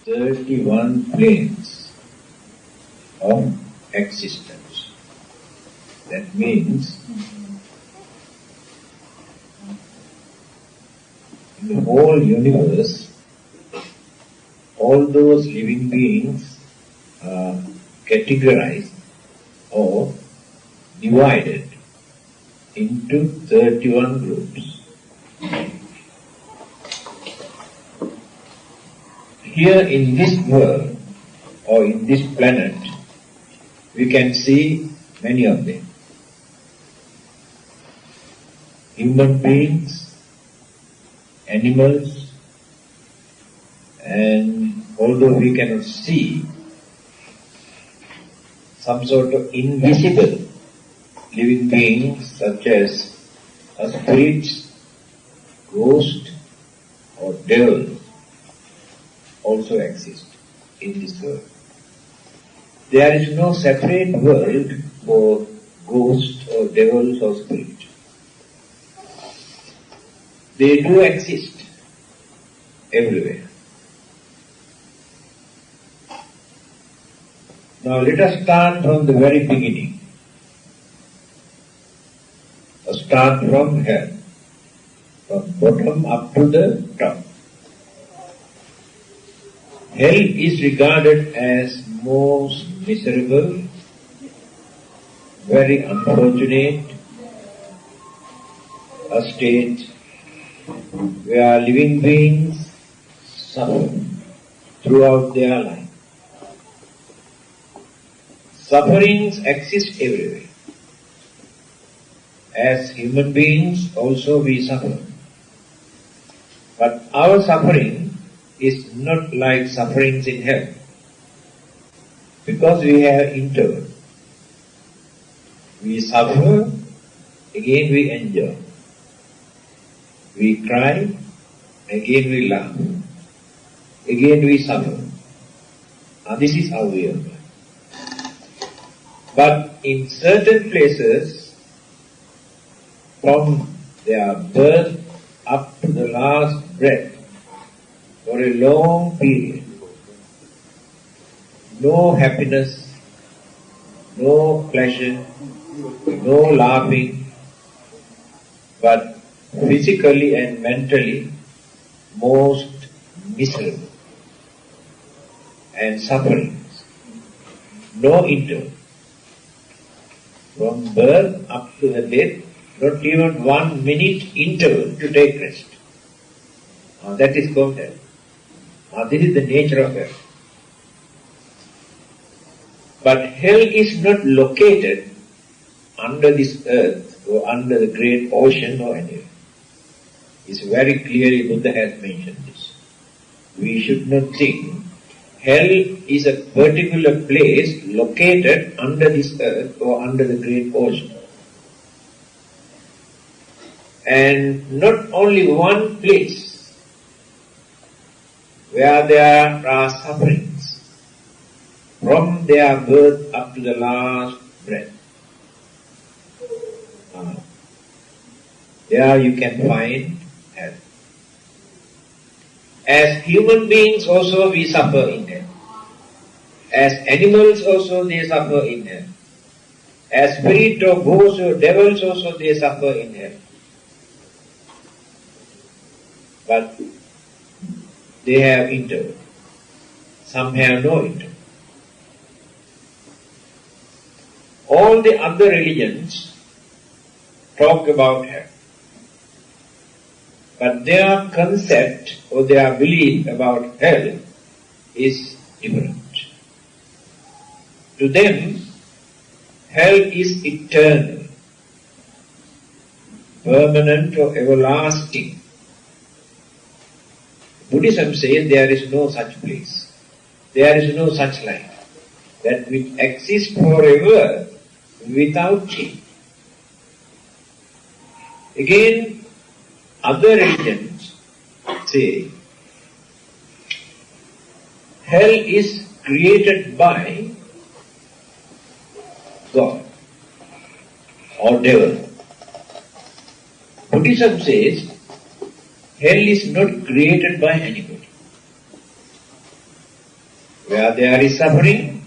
31 planes of existence. That means in the whole universe, all those living beings are categorized or divided into 31 groups. Here in this world or in this planet, we can see many of them. Human beings, animals, and although we cannot see, some sort of invisible living beings such as spirits, ghosts, or devils also exist in this world. There is no separate world for ghosts or devils or spirits. They do exist everywhere. Now let us start from the very beginning. Start from hell, from bottom up to the top. Hell is regarded as most miserable, very unfortunate, a state where living beings suffer throughout their life. Sufferings exist everywhere. As human beings also we suffer. But our suffering is not like sufferings in hell, because we have interval. We suffer, again we enjoy. We cry, again we laugh. Again we suffer. Now this is our way of life. But in certain places, from their birth up to the last breath, for a long period, no happiness, no pleasure, no laughing, but physically and mentally most miserable and sufferings. No interval. From birth up to the death, not even 1 minute interval to take rest. That is called hell. This is the nature of hell. But hell is not located under this earth or under the great ocean or anywhere. It's very clearly Buddha has mentioned this. We should not think hell is a particular place located under this earth or under the great ocean. And not only one place where there are sufferings from their birth up to the last breath. There you can find hell. As human beings also we suffer in hell. As animals also they suffer in hell. As spirit or ghosts or devils also they suffer in hell. But they have interval. Some have no interval. All the other religions talk about hell. But their concept or their belief about hell is different. To them, hell is eternal, permanent or everlasting. Buddhism says there is no such place. There is no such life that will exist forever without change. Again, other religions say hell is created by God or devil. Buddhism says hell is not created by anybody. Where there is suffering,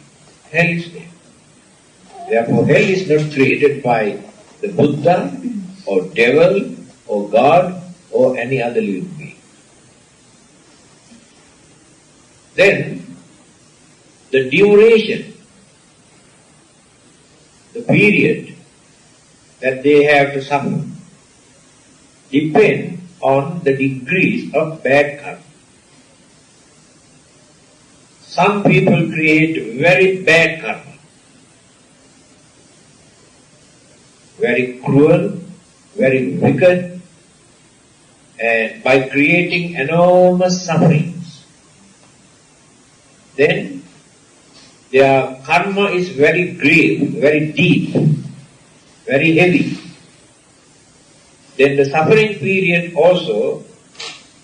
hell is there. Therefore, hell is not created by the Buddha or devil or God or any other living being. Then, the duration, the period that they have to suffer, depend on the degrees of bad karma. Some people create very bad karma, very cruel, very wicked, and by creating enormous sufferings. Then their karma is very grave, very deep, very heavy. Then the suffering period also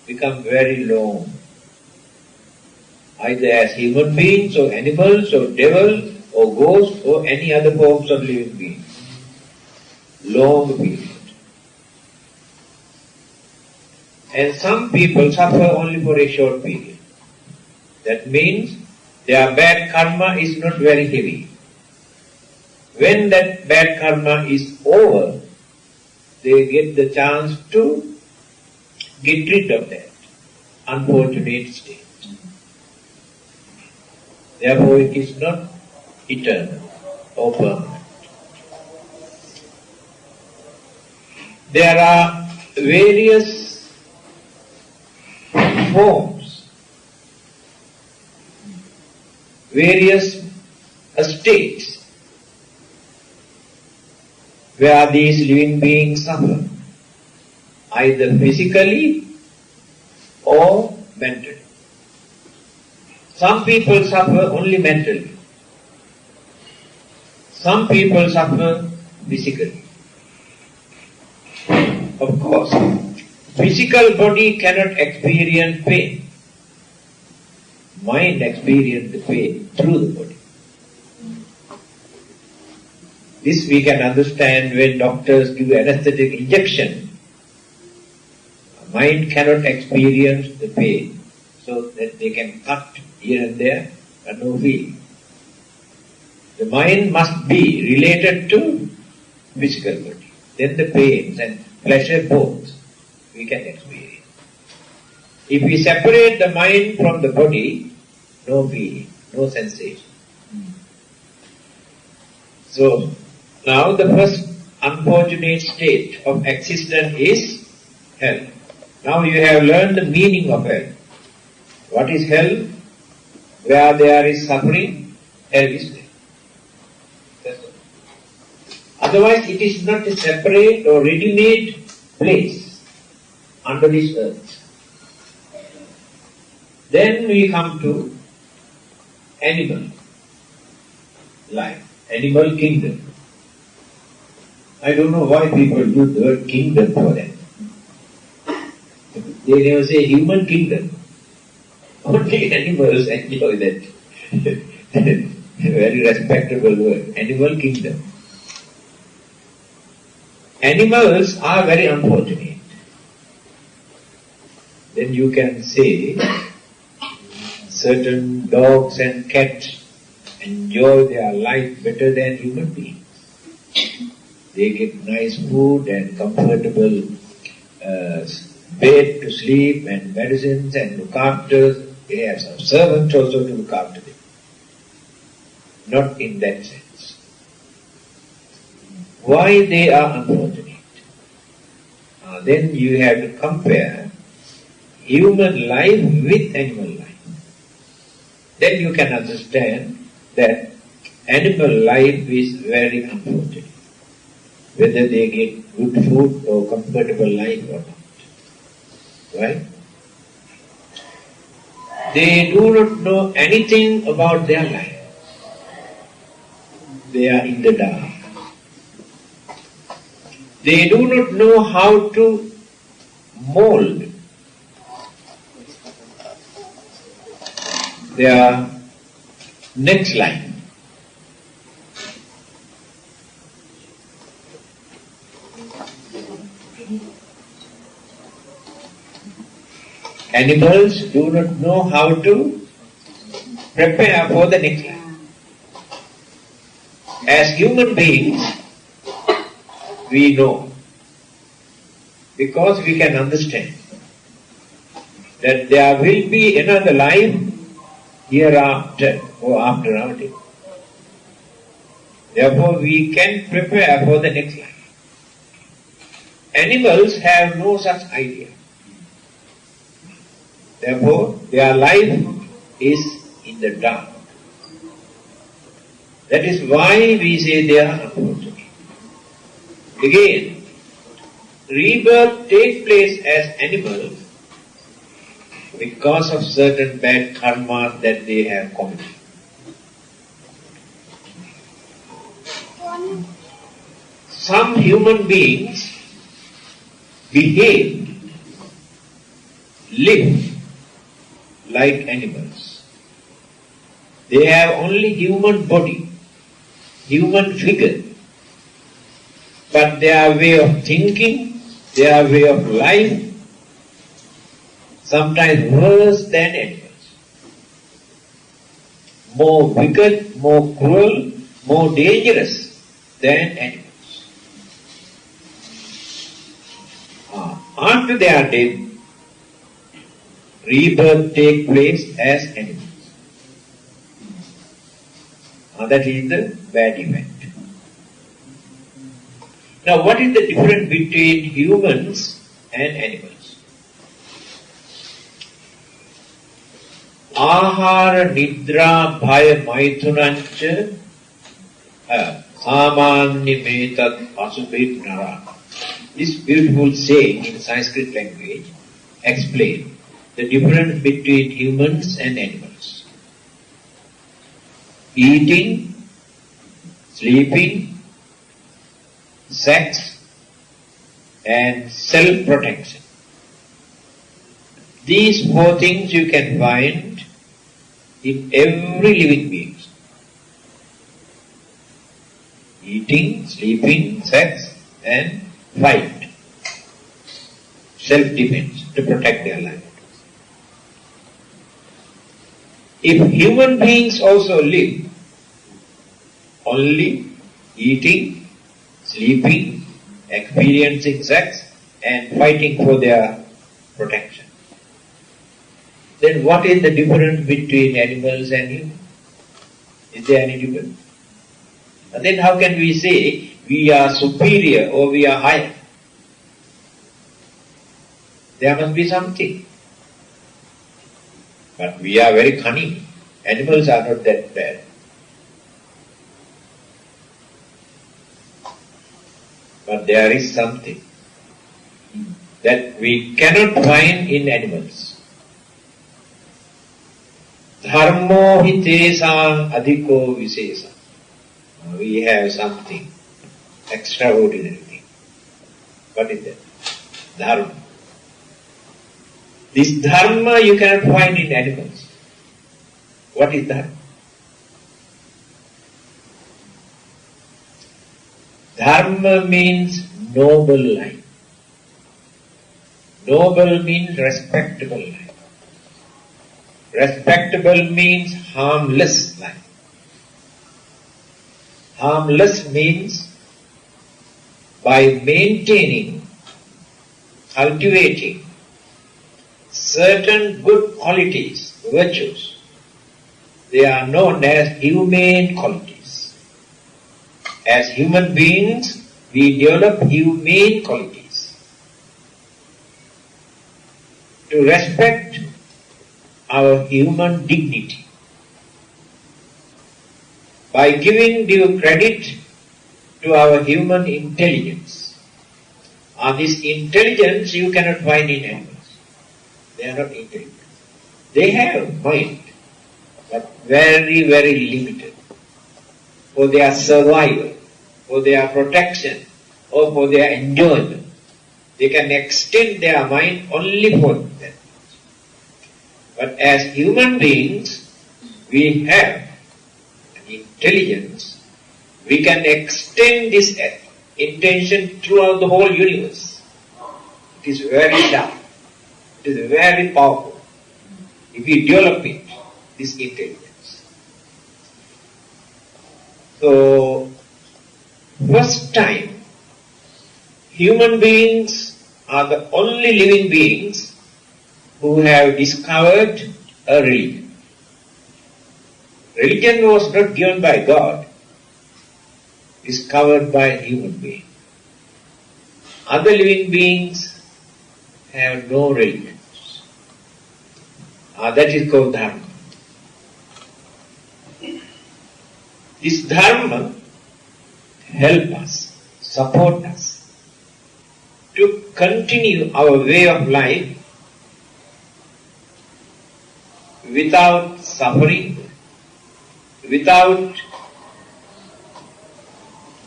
becomes very long. Either as human beings or animals or devil or ghosts or any other forms of living beings. Long period. And some people suffer only for a short period. That means their bad karma is not very heavy. When that bad karma is over, they get the chance to get rid of that unfortunate state. Therefore, it is not eternal or permanent. There are various forms, various states where these living beings suffer, either physically or mentally. Some people suffer only mentally. Some people suffer physically. Of course, physical body cannot experience pain. Mind experiences the pain through the body. This we can understand when doctors give anesthetic injection. Mind cannot experience the pain, so that they can cut here and there and no feeling. The mind must be related to physical body. Then the pains and pleasure both we can experience. If we separate the mind from the body, no feeling, no sensation. So, now the first unfortunate state of existence is hell. Now you have learned the meaning of hell. What is hell? Where there is suffering, hell is there. That's all. Otherwise it is not a separate or ready-made place under this earth. Then we come to animal life, animal kingdom. I don't know why people use the word kingdom for that. They never say human kingdom. Only animals enjoy that. Very respectable word, animal kingdom. Animals are very unfortunate. Then you can say certain dogs and cats enjoy their life better than human beings. They get nice food and comfortable bed to sleep and medicines and look after. They have some servants also to look after them. Not in that sense. Why they are unfortunate? Then you have to compare human life with animal life. Then you can understand that animal life is very unfortunate. Whether they get good food or comfortable life or not. Right? They do not know anything about their life. They are in the dark. They do not know how to mold their next life. Animals do not know how to prepare for the next life. As human beings, we know, because we can understand that there will be another life hereafter or after our death. Therefore, we can prepare for the next life. Animals have no such idea. Therefore, their life is in the dark. That is why we say they are unfortunate. Again, rebirth takes place as animals because of certain bad karma that they have committed. Some human beings behave, live like animals. They have only human body, human figure, but their way of thinking, their way of life, sometimes worse than animals. More wicked, more cruel, more dangerous than animals. After their death, rebirth takes place as animals. That is the bad event. Now, what is the difference between humans and animals? Ahara, nidra, bhaya, maithunancha, samanya metat asubhet nara. This beautiful saying in Sanskrit language explains the difference between humans and animals. Eating, sleeping, sex, and self-protection. These four things you can find in every living being. Eating, sleeping, sex, and fight. Self-defense to protect their life. If human beings also live only eating, sleeping, experiencing sex, and fighting for their protection, then what is the difference between animals and humans? Is there any difference? And then how can we say we are superior or we are higher? There must be something. But we are very cunning. Animals are not that bad. But there is something that we cannot find in animals. Dharmo hitesam adhiko visesa. We have something extraordinary thing. What is that? Dharma. This dharma you cannot find in animals. What is dharma? Dharma means noble life. Noble means respectable life. Respectable means harmless life. Harmless means by maintaining, cultivating certain good qualities, virtues. They are known as humane qualities. As human beings, we develop humane qualities. To respect our human dignity. By giving due credit to our human intelligence. This intelligence you cannot find in animals. They are not intelligent. They have mind, but very, very limited. For their survival, for their protection, or for their enjoyment. They can extend their mind only for that. But as human beings, we have an intelligence. We can extend this intention throughout the whole universe. It is very sharp. It is very powerful. If we develop it, this intelligence. So, first time, human beings are the only living beings who have discovered a religion. Religion was not given by God, discovered by human beings. Other living beings have no religions. That is called Dharma. This Dharma help us, support us to continue our way of life without suffering, without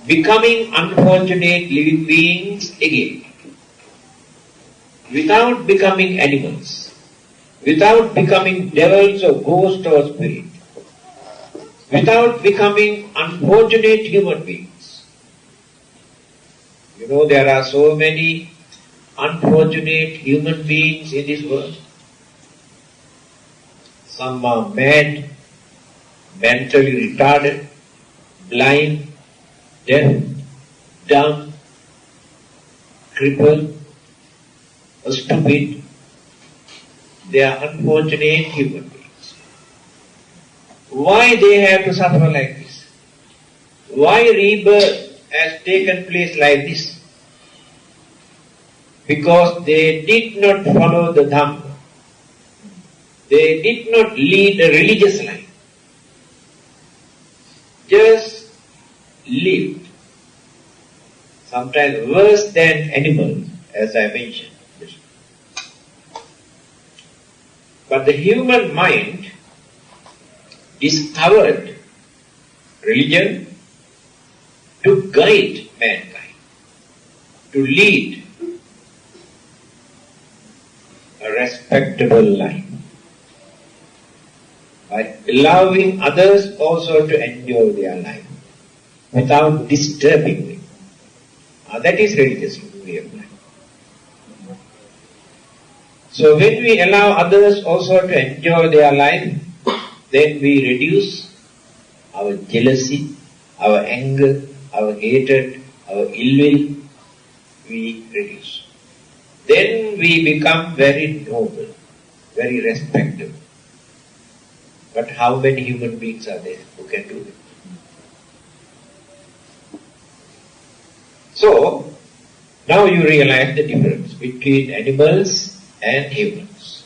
becoming unfortunate living beings again, without becoming animals, without becoming devils or ghosts or spirits, without becoming unfortunate human beings. You know, there are so many unfortunate human beings in this world. Some are mad, mentally retarded, blind, deaf, dumb, crippled, or stupid. They are unfortunate human beings. Why they have to suffer like this? Why rebirth has taken place like this? Because they did not follow the Dhamma. They did not lead a religious life. Just lived. Sometimes worse than animals, as I mentioned. But the human mind discovered religion to guide mankind, to lead a respectable life, by allowing others also to enjoy their life without disturbing them. That is religious way of life. So when we allow others also to enjoy their life, then we reduce our jealousy, our anger, our hatred, our ill will, we reduce. Then we become very noble, very respectable. But how many human beings are there who can do it? So, now you realize the difference between animals and humans.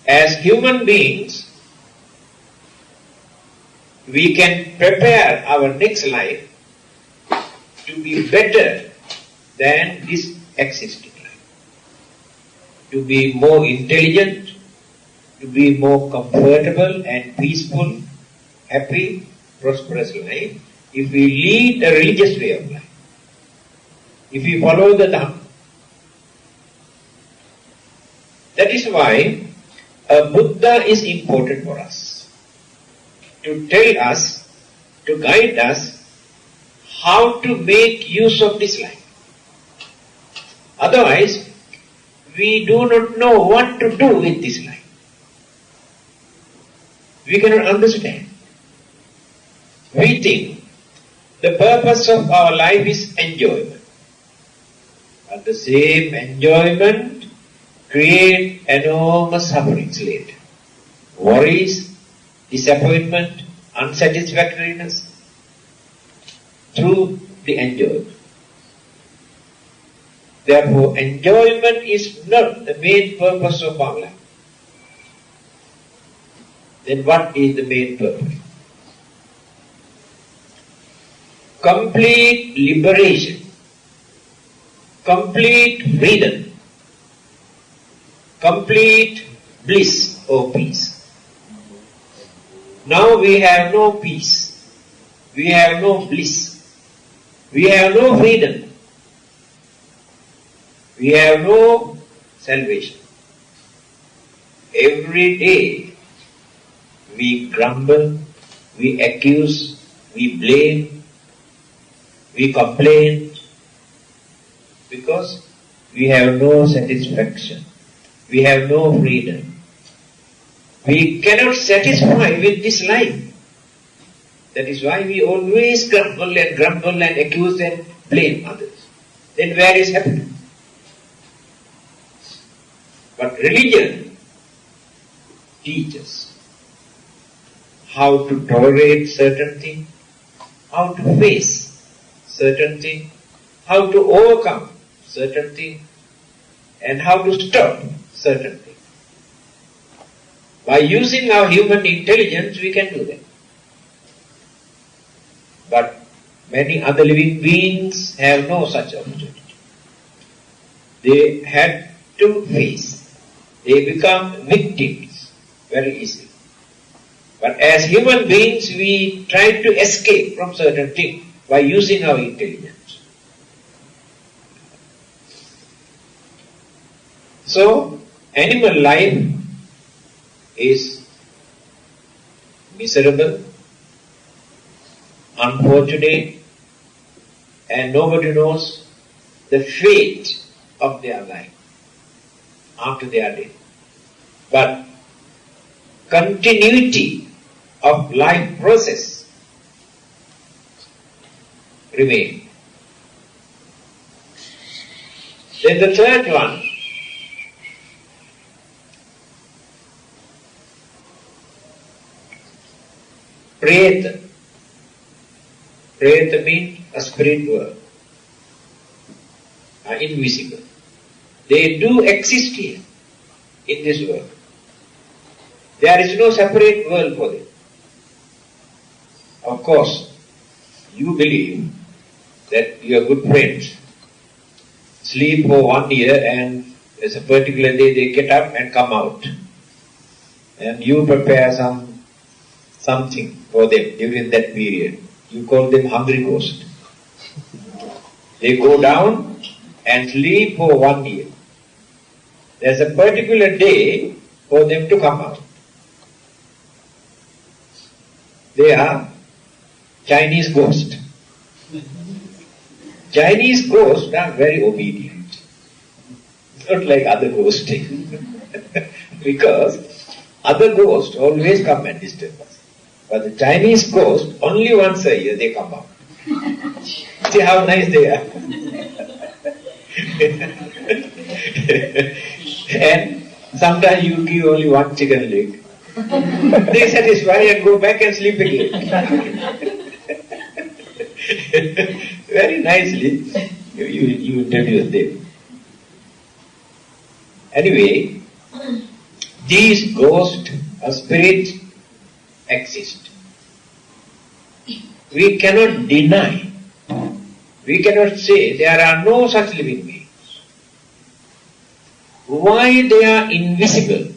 As human beings, we can prepare our next life to be better than this existing life. To be more intelligent, to be more comfortable and peaceful, happy, prosperous life, if we lead a religious way of life. If we follow the Dhamma. That is why a Buddha is important for us. To tell us, to guide us, how to make use of this life. Otherwise, we do not know what to do with this life. We cannot understand. We think the purpose of our life is enjoyment. But the same enjoyment create enormous sufferings later. Worries, disappointment, unsatisfactoriness through the enjoyment. Therefore, enjoyment is not the main purpose of our life. Then what is the main purpose? Complete liberation, complete freedom, complete bliss or peace. Now we have no peace, we have no bliss, we have no freedom, we have no salvation. Every day we grumble, we accuse, we blame, we complain, because we have no satisfaction, we have no freedom. We cannot satisfy with this life. That is why we always grumble and accuse and blame others. Then where is happiness? But religion teaches how to tolerate certain things, how to face certain things, how to overcome certain things, and how to stop certain things. By using our human intelligence, we can do that. But many other living beings have no such opportunity. They had to face. They become victims very easily. But as human beings, we try to escape from certain things by using our intelligence. So, animal life is miserable, unfortunate, and nobody knows the fate of their life after they are dead. But continuity of life process remains. Then the third one, Preta. Preta means a spirit world, invisible. They do exist here, in this world. There is no separate world for them. Of course, you believe that your good friends sleep for 1 year and there's a particular day they get up and come out. And you prepare something for them during that period. You call them hungry ghosts. They go down and sleep for 1 year. There's a particular day for them to come out. They are Chinese ghosts. Chinese ghosts are very obedient. Not like other ghosts. Because other ghosts always come and disturb us. But the Chinese ghosts, only once a year they come out. See how nice they are. And sometimes you give only one chicken leg. They satisfy and go back and sleep again. Very nicely, you introduce them. Anyway, these ghosts or spirits exist. We cannot deny, we cannot say there are no such living beings. Why they are invisible?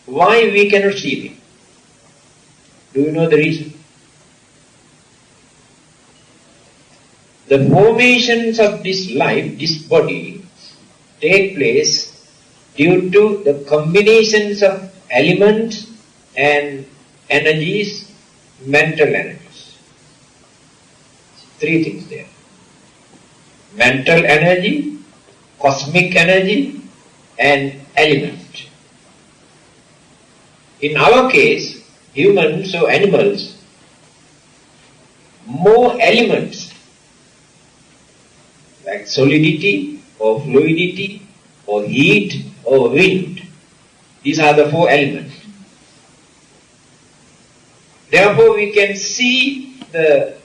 Why we cannot see them? Do you know the reason? The formations of this life, this body, take place due to the combinations of elements and energies, mental energies. Three things there. Mental energy, cosmic energy, and element. In our case, humans or animals, more elements like solidity or fluidity or heat or wind. These are the four elements. Therefore, we can see the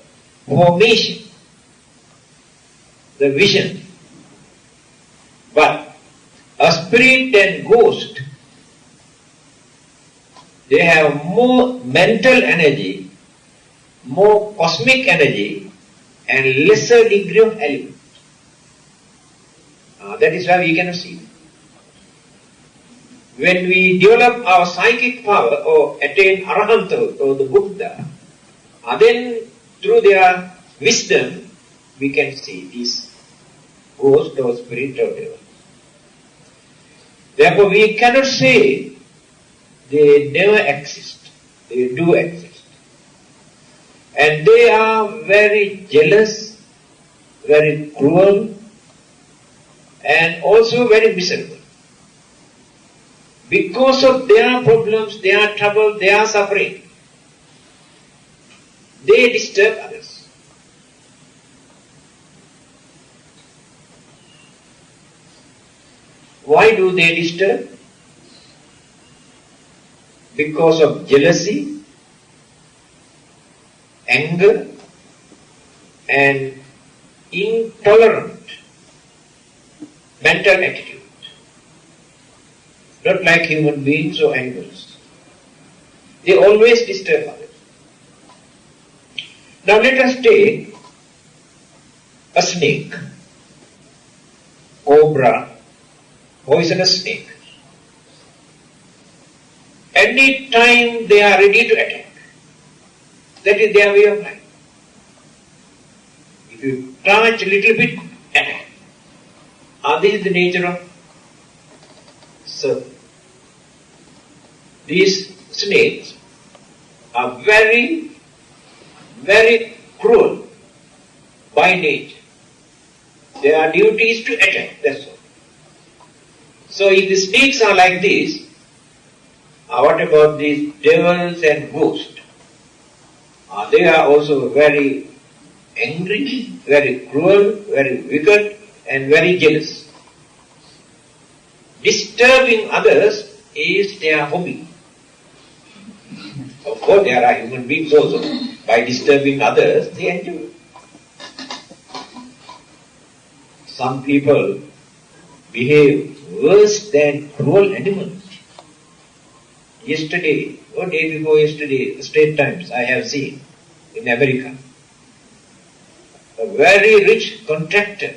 formation, the vision. But a spirit and ghost, they have more mental energy, more cosmic energy, and lesser degree of element. That is why we cannot see. When we develop our psychic power or attain Arahanta or the Buddha, then through their wisdom we can see this ghost or spirit or whatever. Therefore we cannot say they never exist. They do exist. And they are very jealous, very cruel, and also very miserable. Because of their problems, their trouble, their suffering, they disturb others. Why do they disturb? Because of jealousy, anger, and intolerant mental attitude. Not like human beings or animals. They always disturb others. Now let us take a snake, cobra, poisonous snake. Any time they are ready to attack. That is their way of life. If you touch a little bit, attack. This is the nature of serpent. These snakes are very, very cruel by nature. Their duty is to attack, that's all. So if the snakes are like this, what about these devils and ghosts? They are also very angry, very cruel, very wicked, and very jealous. Disturbing others is their hobby. Of course, there are human beings also. By disturbing others, they enjoy. Some people behave worse than cruel animals. Yesterday, or day before yesterday, State Times, I have seen in America, a very rich contractor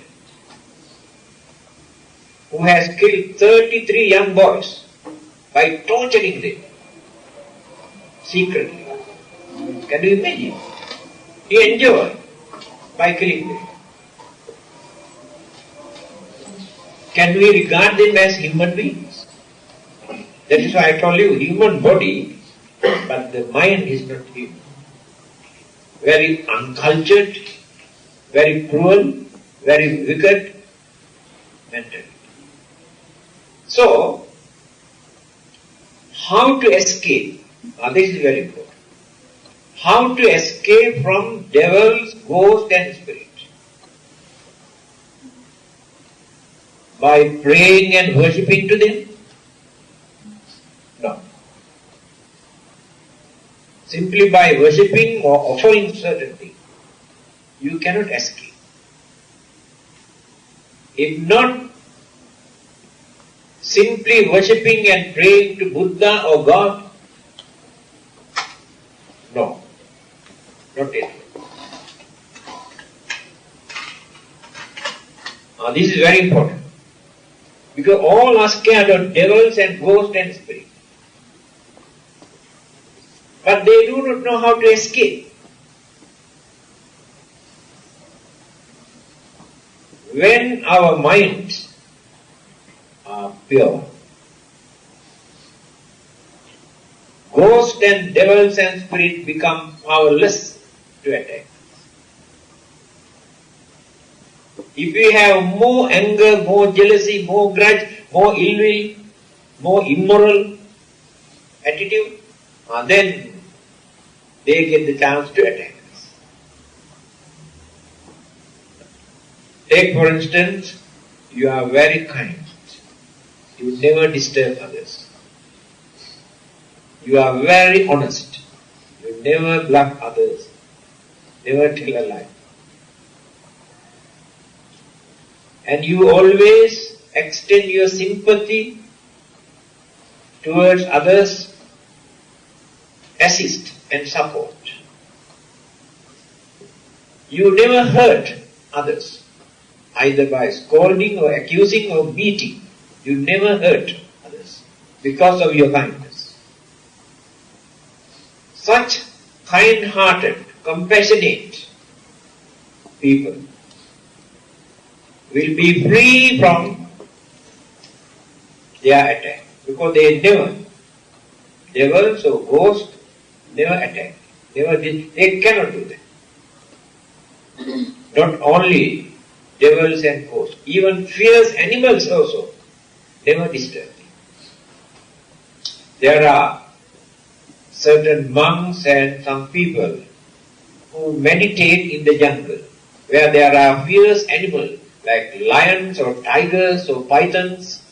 who has killed 33 young boys by torturing them secretly. Can you imagine? He enjoyed by killing them. Can we regard them as human beings? That is why I told you, human body, but the mind is not human. Very uncultured, very cruel, very wicked mentality. So, how to escape? This is very important. How to escape from devils, ghosts and spirits? By praying and worshipping to them? No. Simply by worshipping or offering certain things, you cannot escape. If not simply worshipping and praying to Buddha or God, no, not it. This is very important. Because all are scared of devils and ghosts and spirits. But they do not know how to escape. When our minds are pure, ghosts and devils and spirits become powerless to attack. If we have more anger, more jealousy, more grudge, more ill will, more immoral attitude, then they get the chance to attack us. Take for instance, you are very kind. You never disturb others. You are very honest. You never bluff others. Never tell a lie. And you always extend your sympathy towards others, assist and support. You never hurt others, either by scolding or accusing or beating. You never hurt others because of your kindness. Such kind-hearted, compassionate people will be free from their attack, because they never, devils or ghosts never attack. They cannot do that. Not only devils and ghosts, even fierce animals also never disturb them. There are certain monks and some people who meditate in the jungle, where there are fierce animals like lions or tigers or pythons,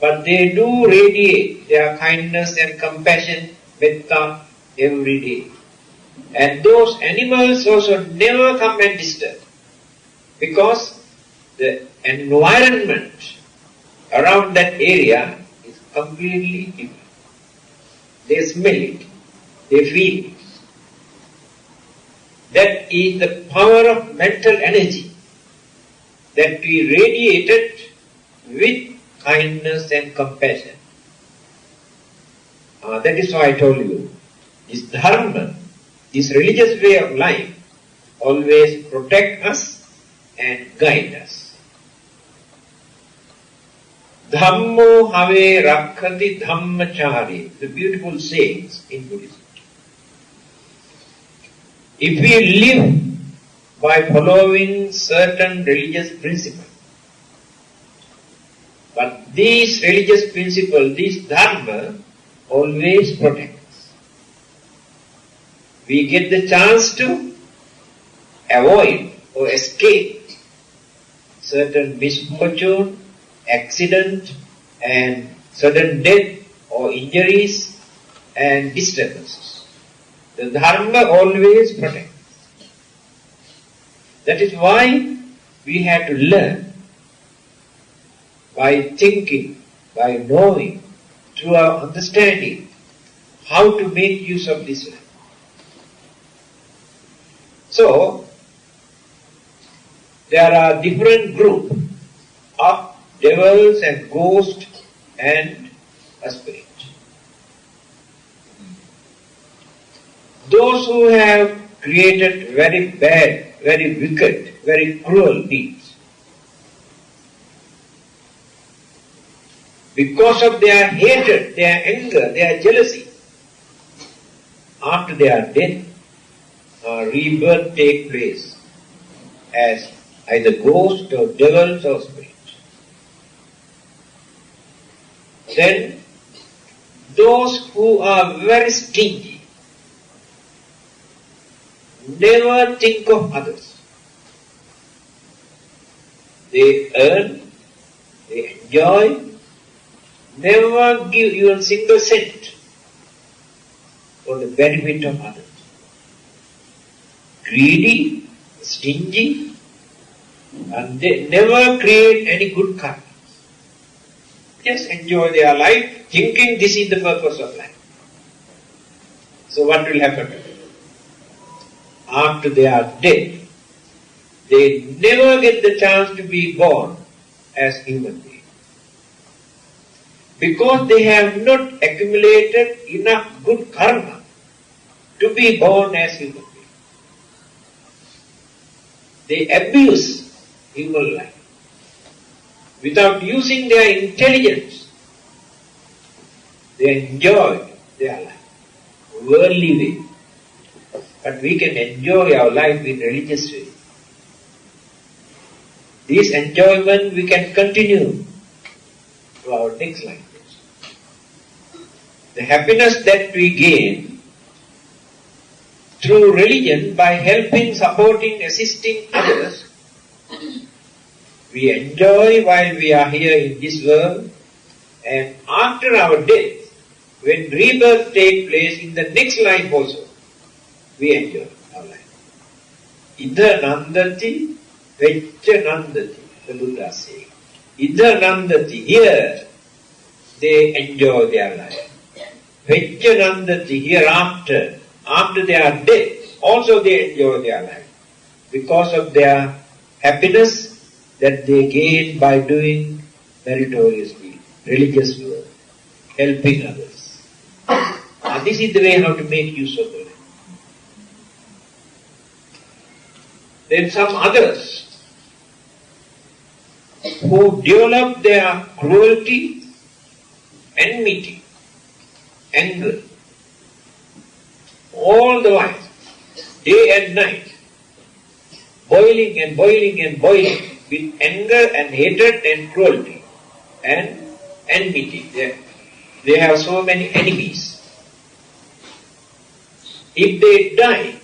but they do radiate their kindness and compassion, metta, every day. And those animals also never come and disturb, because the environment around that area is completely different. They smell it, they feel it. That is the power of mental energy that we radiated with kindness and compassion. That is why I told you, this dharma, this religious way of life, always protect us and guide us. Dhammo have rakhati dhammachari, the beautiful sayings in Buddhism. If we live by following certain religious principles, but these religious principles, this dharma, always protect us. We get the chance to avoid or escape certain misfortune, accident, and sudden death or injuries and disturbances. The dharma always protects. That is why we have to learn by thinking, by knowing, through our understanding, how to make use of this life. So, there are different groups of devils and ghosts and a spirit. Those who have created very bad, very wicked, very cruel deeds, because of their hatred, their anger, their jealousy, after their death, rebirth take place as either ghosts or devils or spirits. Then, those who are very stingy, never think of others. They earn, they enjoy, never give even single cent for the benefit of others. Greedy, stingy, and they never create any good karma. Just enjoy their life, thinking this is the purpose of life. So what will happen? After they are dead, they never get the chance to be born as human beings, because they have not accumulated enough good karma to be born as human beings. They abuse human life without using their intelligence. They enjoy their life, worldly way. But we can enjoy our life in religious way. This enjoyment we can continue to our next life. The happiness that we gain through religion by helping, supporting, assisting others, we enjoy while we are here in this world, and after our death, when rebirth takes place in the next life also, we enjoy our life. Idha nandati, veccha nandati, the Buddha says. Idha nandati, here they enjoy their life. Veccha nandati, hereafter, after their death, also they enjoy their life, because of their happiness that they gain by doing meritoriously, religious work, helping others. And this is the way how to make use of the life. Then some others who develop their cruelty, enmity, anger, all the while, day and night, boiling and boiling and boiling with anger and hatred and cruelty and enmity. They have so many enemies. If they die,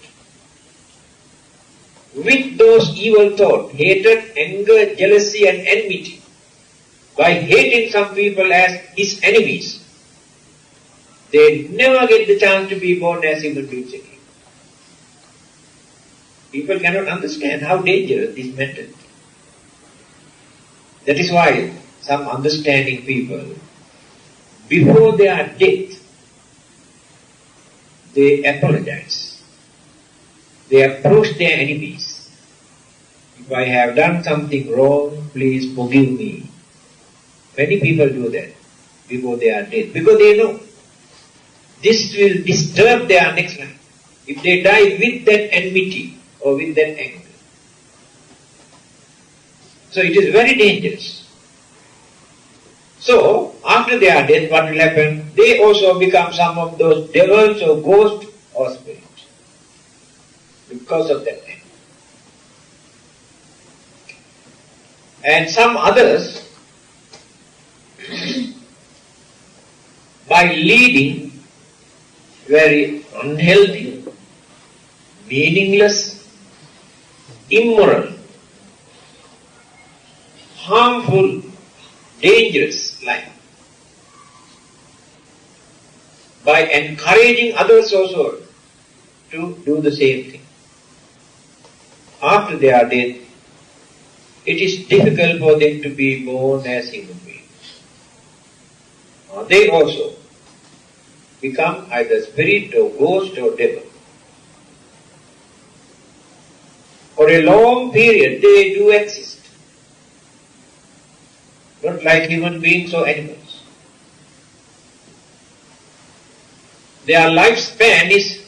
with those evil thoughts, hatred, anger, jealousy and enmity, by hating some people as his enemies, they never get the chance to be born as human beings again. People cannot understand how dangerous this mentality. That is why some understanding people, before their death, they apologize. They approach their enemies. If I have done something wrong, please forgive me. Many people do that before they are dead, because they know this will disturb their next life. If they die with that enmity or with that anger. So it is very dangerous. So, after they are dead, what will happen? They also become some of those devils or ghosts or spirits. Because of that anger. And some others, by leading very unhealthy, meaningless, immoral, harmful, dangerous life, by encouraging others also to do the same thing. After they are dead, it is difficult for them to be born as human beings. They also become either spirit or ghost or devil. For a long period they do exist. Not like human beings or animals. Their lifespan is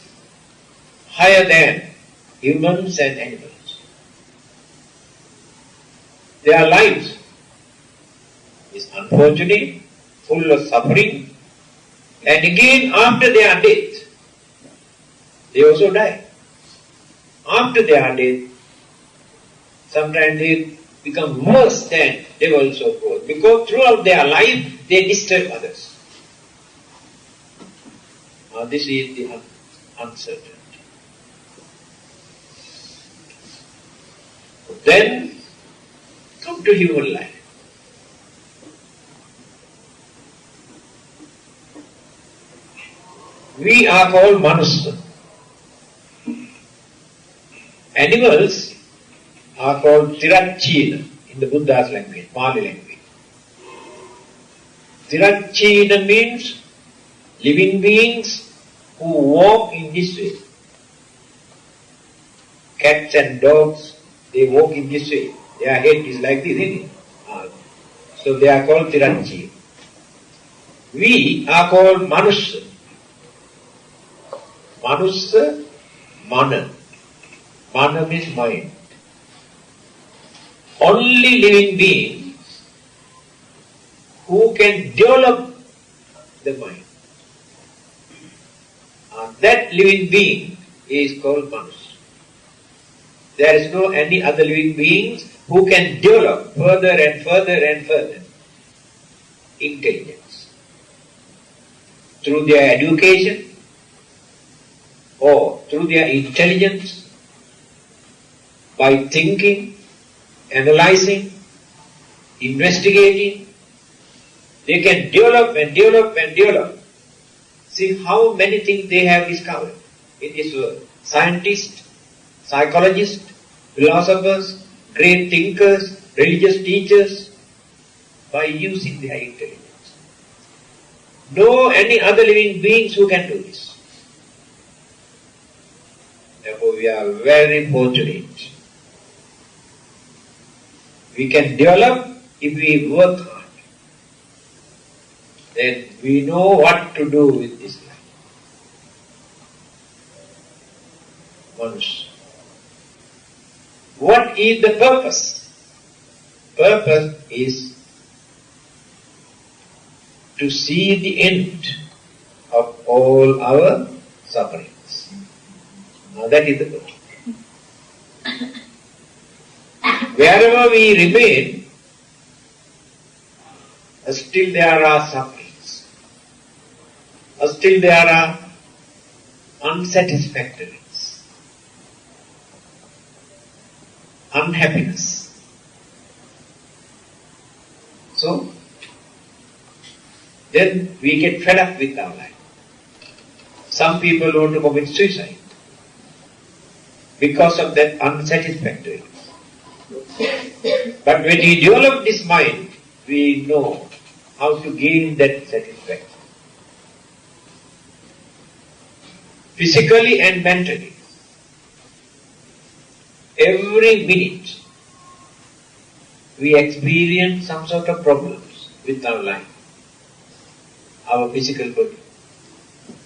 higher than humans and animals. Their lives is unfortunate, full of suffering, and again after their death, they also die. After they are dead, sometimes they become worse than devils or ghosts, because throughout their life they disturb others. This is the uncertainty. Then come to human life. We are called manusa. Animals are called tirachina in the Buddha's language, Pali language. Tirachina means living beings who walk in this way. Cats and dogs, they walk in this way. Their head is like this, isn't it? So they are called tirachina. We are called manusa. Manusa, mana. Mana means mind. Only living beings who can develop the mind. That living being is called Manus. There is no any other living beings who can develop further and further and further intelligence through their education or through their intelligence, by thinking, analyzing, investigating. They can develop and develop and develop. See how many things they have discovered in this world. Scientists, psychologists, philosophers, great thinkers, religious teachers, by using their intelligence. No any other living beings who can do this. Therefore we are very fortunate. We can develop if we work hard. Then we know what to do with this life. Once. What is the purpose? Purpose is to see the end of all our sufferings. Now that is the purpose. Wherever we remain, still there are sufferings. Still there are unsatisfactories. unhappiness. So, then we get fed up with our life. Some people want to commit suicide because of that unsatisfactoriness. But when we develop this mind, we know how to gain that satisfaction. Physically and mentally. Every minute we experience some sort of problems with our life. Our physical body.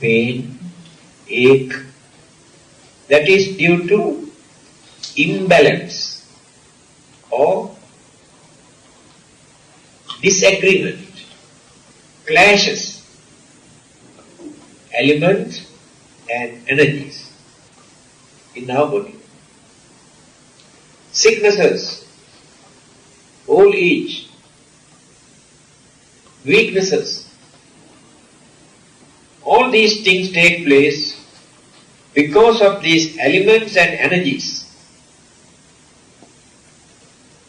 Pain, ache. That is due to imbalance or disagreement, clashes, elements and energies in our body. Sicknesses, old age, weaknesses, all these things take place because of these elements and energies.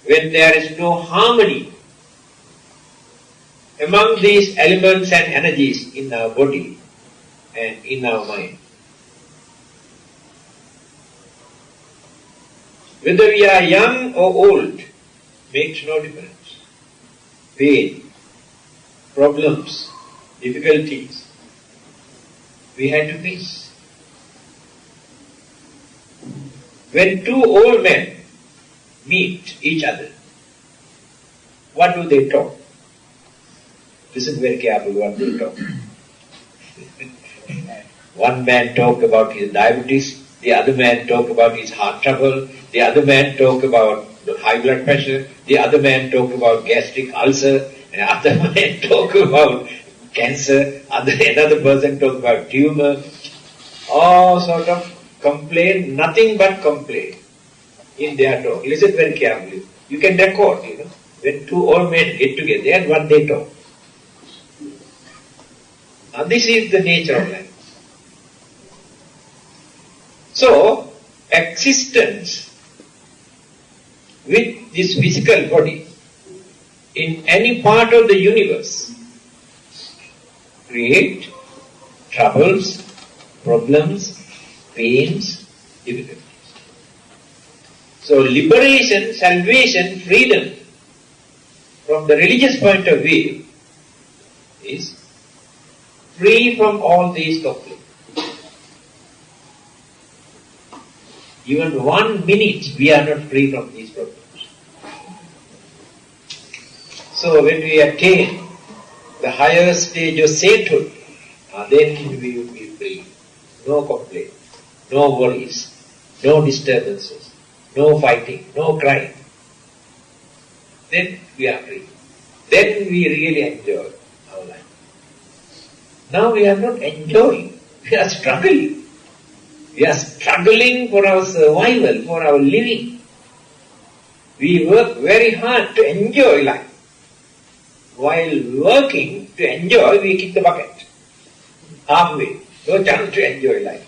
When there is no harmony among these elements and energies in our body and in our mind. Whether we are young or old makes no difference. Pain, problems, difficulties, we had to face. When two old men meet each other, what do they talk? Listen very carefully what they talk. One man talk about his diabetes, the other man talk about his heart trouble, the other man talk about high blood pressure, the other man talk about gastric ulcer, and other man talk about cancer, another person talk about tumor. All sort of complain, nothing but complain in their talk. Listen very carefully. You can record, when two old men get together and what they talk. Now this is the nature of life. So, existence with this physical body in any part of the universe create troubles, problems, pains, difficulties. So liberation, salvation, freedom from the religious point of view is free from all these conflicts. Even 1 minute we are not free from these problems. So when we attain the higher stage of sainthood, then we will be free. No complaint, no worries, no disturbances, no fighting, no crying. Then we are free. Then we really enjoy our life. Now we are not enjoying, we are struggling. We are struggling for our survival, for our living. We work very hard to enjoy life. While working to enjoy, we kick the bucket. Halfway. No chance to enjoy life.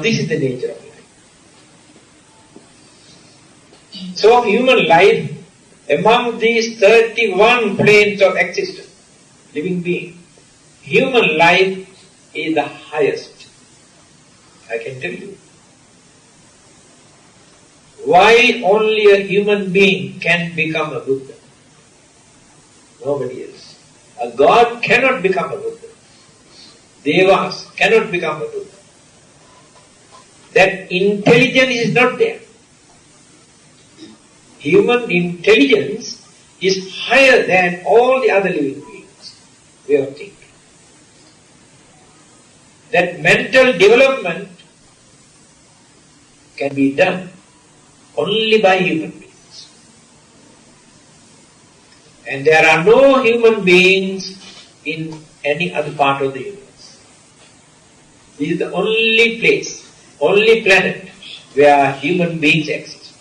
This is the nature of life. So human life, among these 31 planes of existence, living being, human life is the highest. I can tell you. Why only a human being can become a Buddha? Nobody else. A God cannot become a Buddha. Devas cannot become a Buddha. That intelligence is not there. Human intelligence is higher than all the other living beings' way of thinking. That mental development can be done only by human beings. And there are no human beings in any other part of the universe. This is the only place, only planet where human beings exist.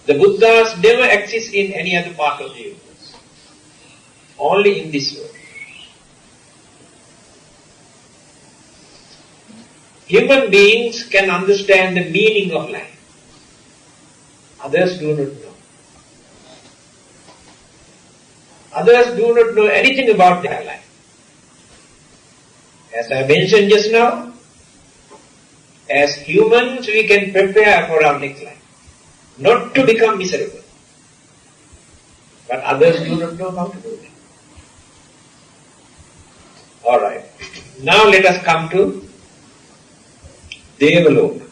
The Buddhas never exist in any other part of the universe. Only in this world. Human beings can understand the meaning of life. Others do not know. Others do not know anything about their life. As I mentioned just now, as humans we can prepare for our next life, not to become miserable. But others do not know how to do that. Alright, now let us come to Devaloka,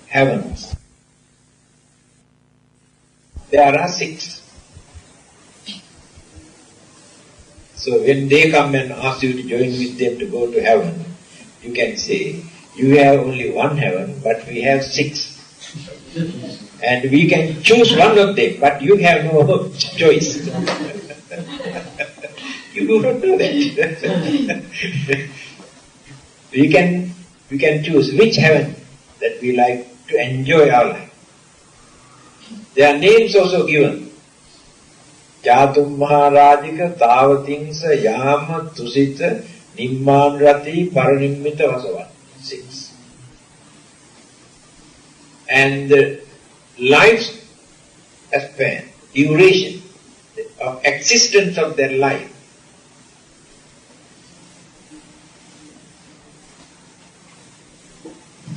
heavens. There are 6. So when they come and ask you to join with them to go to heaven, you can say, you have only one heaven, but we have 6. And we can choose one of them, but you have no choice. You do not know that. we can choose which heaven that we like to enjoy our life. There are names also given. Jatum Maharajika, Tavatingsa, Yama, Tusita, Nimman Rati, Paranimmita Vasavan. 6. And the lifespan, duration of existence of their life.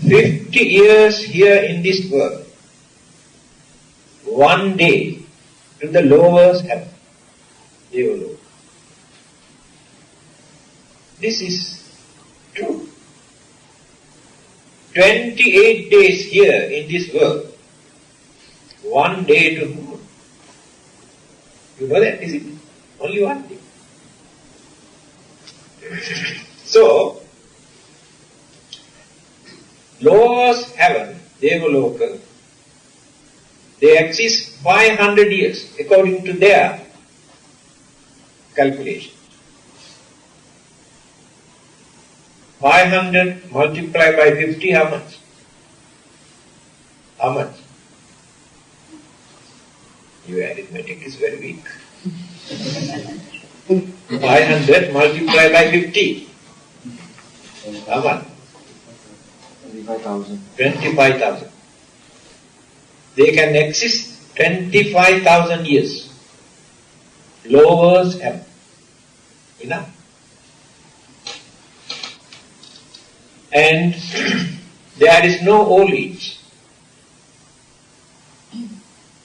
"50 years here in this world, 1 day to the lowest heaven, Devaloka." This is true. 28 days here in this world, 1 day to moon. You know that, is it? Only 1 day. So, lowest heaven, Devaloka, they exist 500 years according to their calculation. 500 multiplied by 50, how much? How much? Your arithmetic is very weak. 500 multiplied by 50. How much? 25,000. 25,000. They can exist 25,000 years. Lowers heaven. Enough. And there is no old age.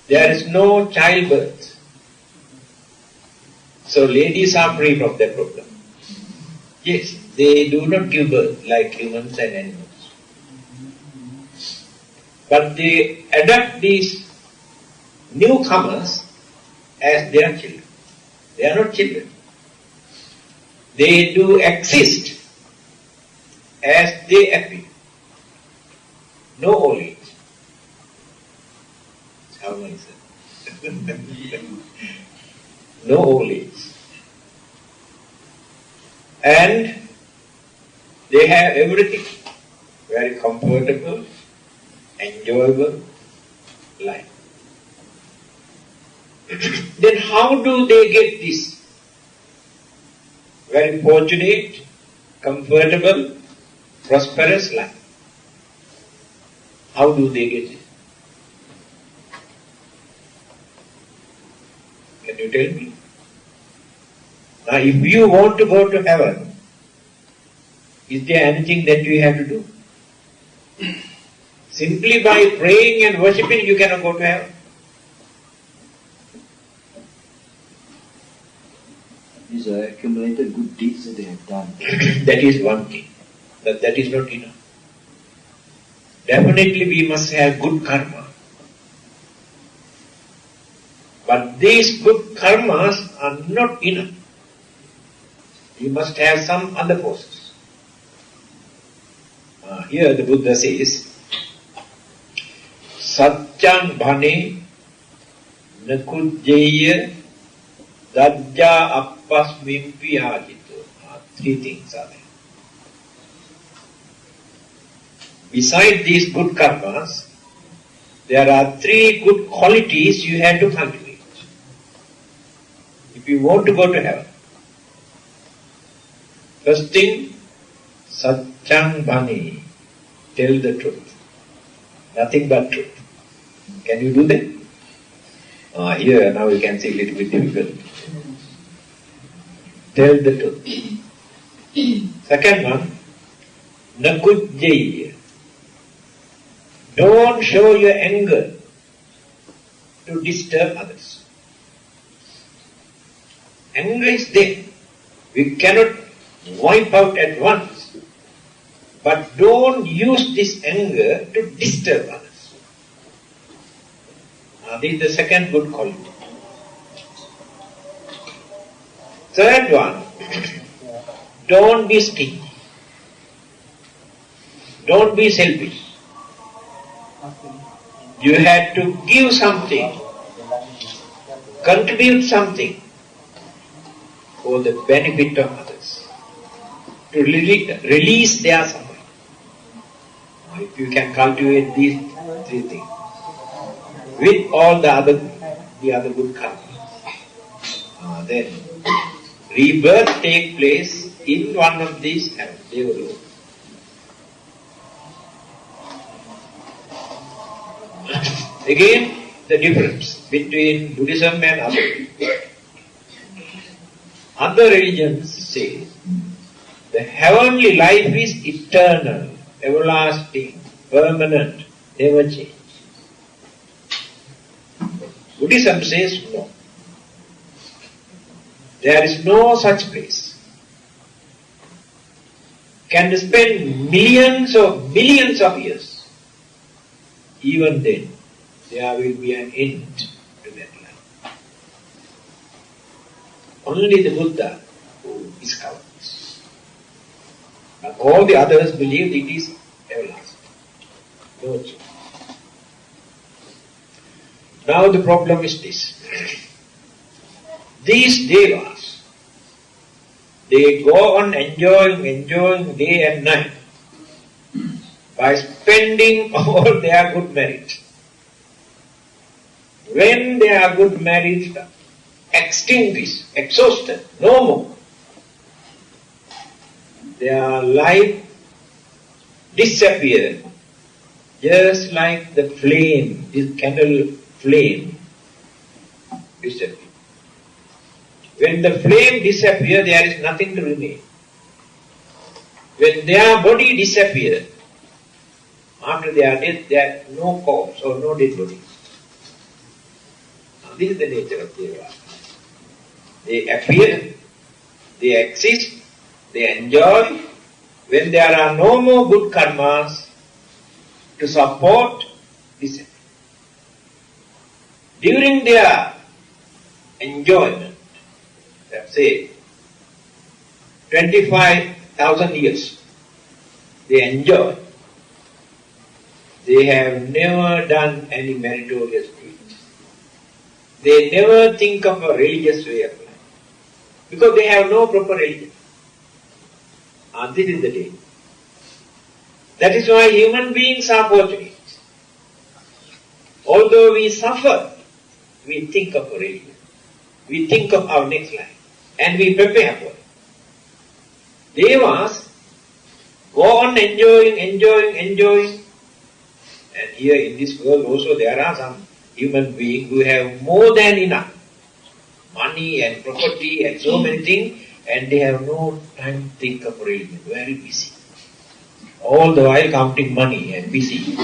There is no childbirth. So ladies are free from that problem. Yes, they do not give birth like humans and animals. But they adopt these newcomers as their children. They are not children. They do exist as they appear. No old age. How nice. No old age. And they have everything. Very comfortable, enjoyable life. Then how do they get this? Very fortunate, comfortable, prosperous life. How do they get it? Can you tell me? Now if you want to go to heaven, is there anything that you have to do? Simply by praying and worshipping you cannot go to heaven. These are accumulated good deeds that they have done. That is one thing. But that is not enough. Definitely we must have good karma. But these good karmas are not enough. You must have some other forces. Here the Buddha says, Satchan bhane nakujjaya dajja appasmimpi ajito. 3 things are there. Besides these good karmas, there are 3 good qualities you have to cultivate. If you want to go to heaven. First thing, Satchang Bhani. Tell the truth. Nothing but truth. Can you do that? Here, now you can see a little bit difficult. Tell the truth. Second one, nakujjaya. Don't show your anger to disturb others. Anger is there. We cannot wipe out at once. But don't use this anger to disturb others. This is the second good quality. Third one, don't be stingy. Don't be selfish. You have to give something, contribute something for the benefit of others, to release their suffering. If you can cultivate these three things, with all the other good karma, then rebirth take place in one of these heavens. Again, the difference between Buddhism and other religions. Other religions say the heavenly life is eternal, everlasting, permanent, never change. Buddhism says no. There is no such place. Can spend millions of billions of years. Even then, there will be an end to that life. Only the Buddha who discovers this. But all the others believe it is everlasting. No change. Now the problem is this. These devas, they go on enjoying day and night by spending all their good merits. When their good merits are extinguished, exhausted, no more, their life disappears, just like the flame, this candle flame disappears. When the flame disappears, there is nothing to remain. When their body disappears, after their death, there is no corpse or no dead body. Now, this is the nature of Deva. They appear, they exist, they enjoy. When there are no more good karmas to support, disappear. During their enjoyment, let's say 25,000 years, they enjoy. They have never done any meritorious deed. They never think of a religious way of life because they have no proper religion. And this is the day. That is why human beings are fortunate. Although we suffer, we think of a religion. We think of our next life and we prepare for it. Devas go on enjoying. And here in this world also there are some human beings who have more than enough money and property and so many things, and they have no time to think of religion, very busy. All the while counting money and busy.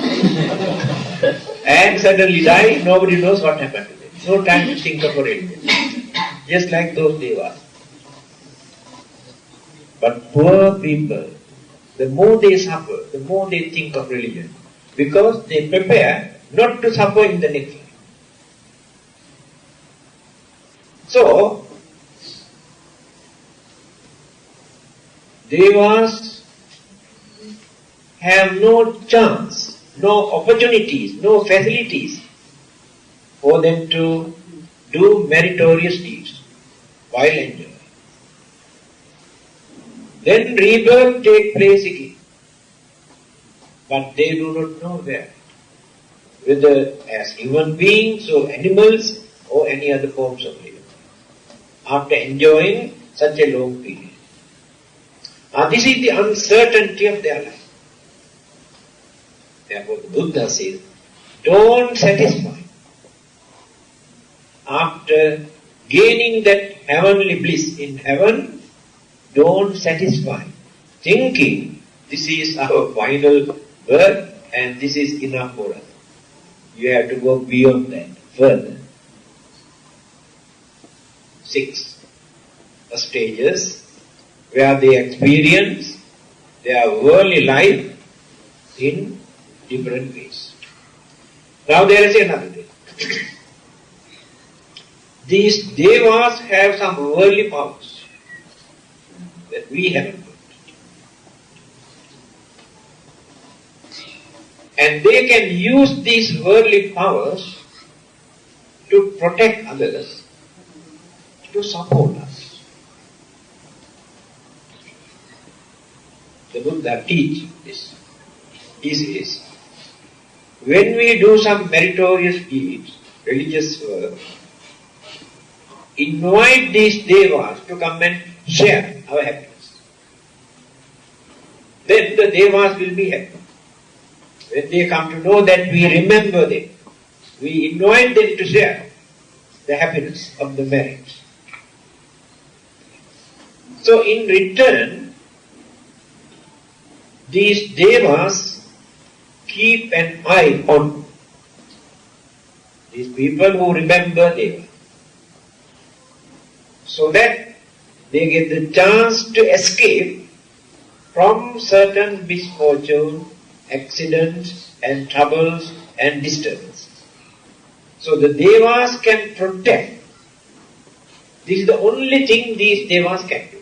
And suddenly die, nobody knows what happened to them. No time to think of religion. Just like those devas. But poor people, the more they suffer, the more they think of religion. Because they prepare not to suffer in the next life. So, devas have no chance, no opportunities, no facilities for them to do meritorious deeds while enjoying. Then rebirth takes place again. But they do not know where. Whether as human beings or animals or any other forms of living. After enjoying such a long period. This is the uncertainty of their life. Therefore the Buddha says, don't satisfy. After gaining that heavenly bliss in heaven, don't satisfy. Thinking, this is our final birth and this is enough for us. You have to go beyond that, further. 6 stages where they experience their worldly life in different ways. Now there is another thing. These devas have some worldly powers that we haven't got. And they can use these worldly powers to protect others, to support us. The Buddha teaches this. He says, when we do some meritorious deeds, religious work, invite these devas to come and share our happiness. Then the devas will be happy. When they come to know that we remember them, we invite them to share the happiness of the merit. So in return, these devas keep an eye on these people who remember Deva, so that they get the chance to escape from certain misfortune, accidents and troubles and disturbances. So the devas can protect. This is the only thing these devas can do.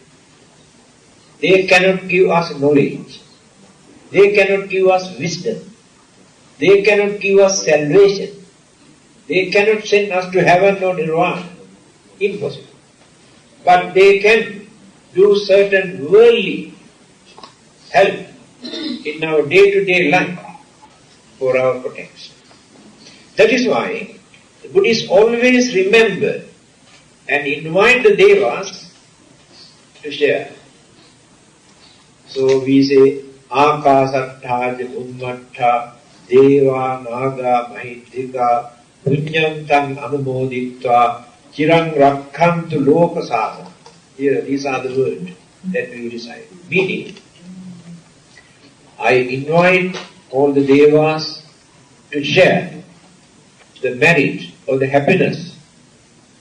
They cannot give us knowledge. They cannot give us wisdom. They cannot give us salvation. They cannot send us to heaven or nirvana. Impossible. But they can do certain worldly help in our day-to-day life for our protection. That is why the Buddhists always remember and invite the devas to share. So we say, Akasattha Ummattha Deva Naga Mahittika Punyam Tang Anumoditva Chirang Rakhantu Lokasasa. Here, these are the words that we recite. Meaning, I invite all the devas to share the merit or the happiness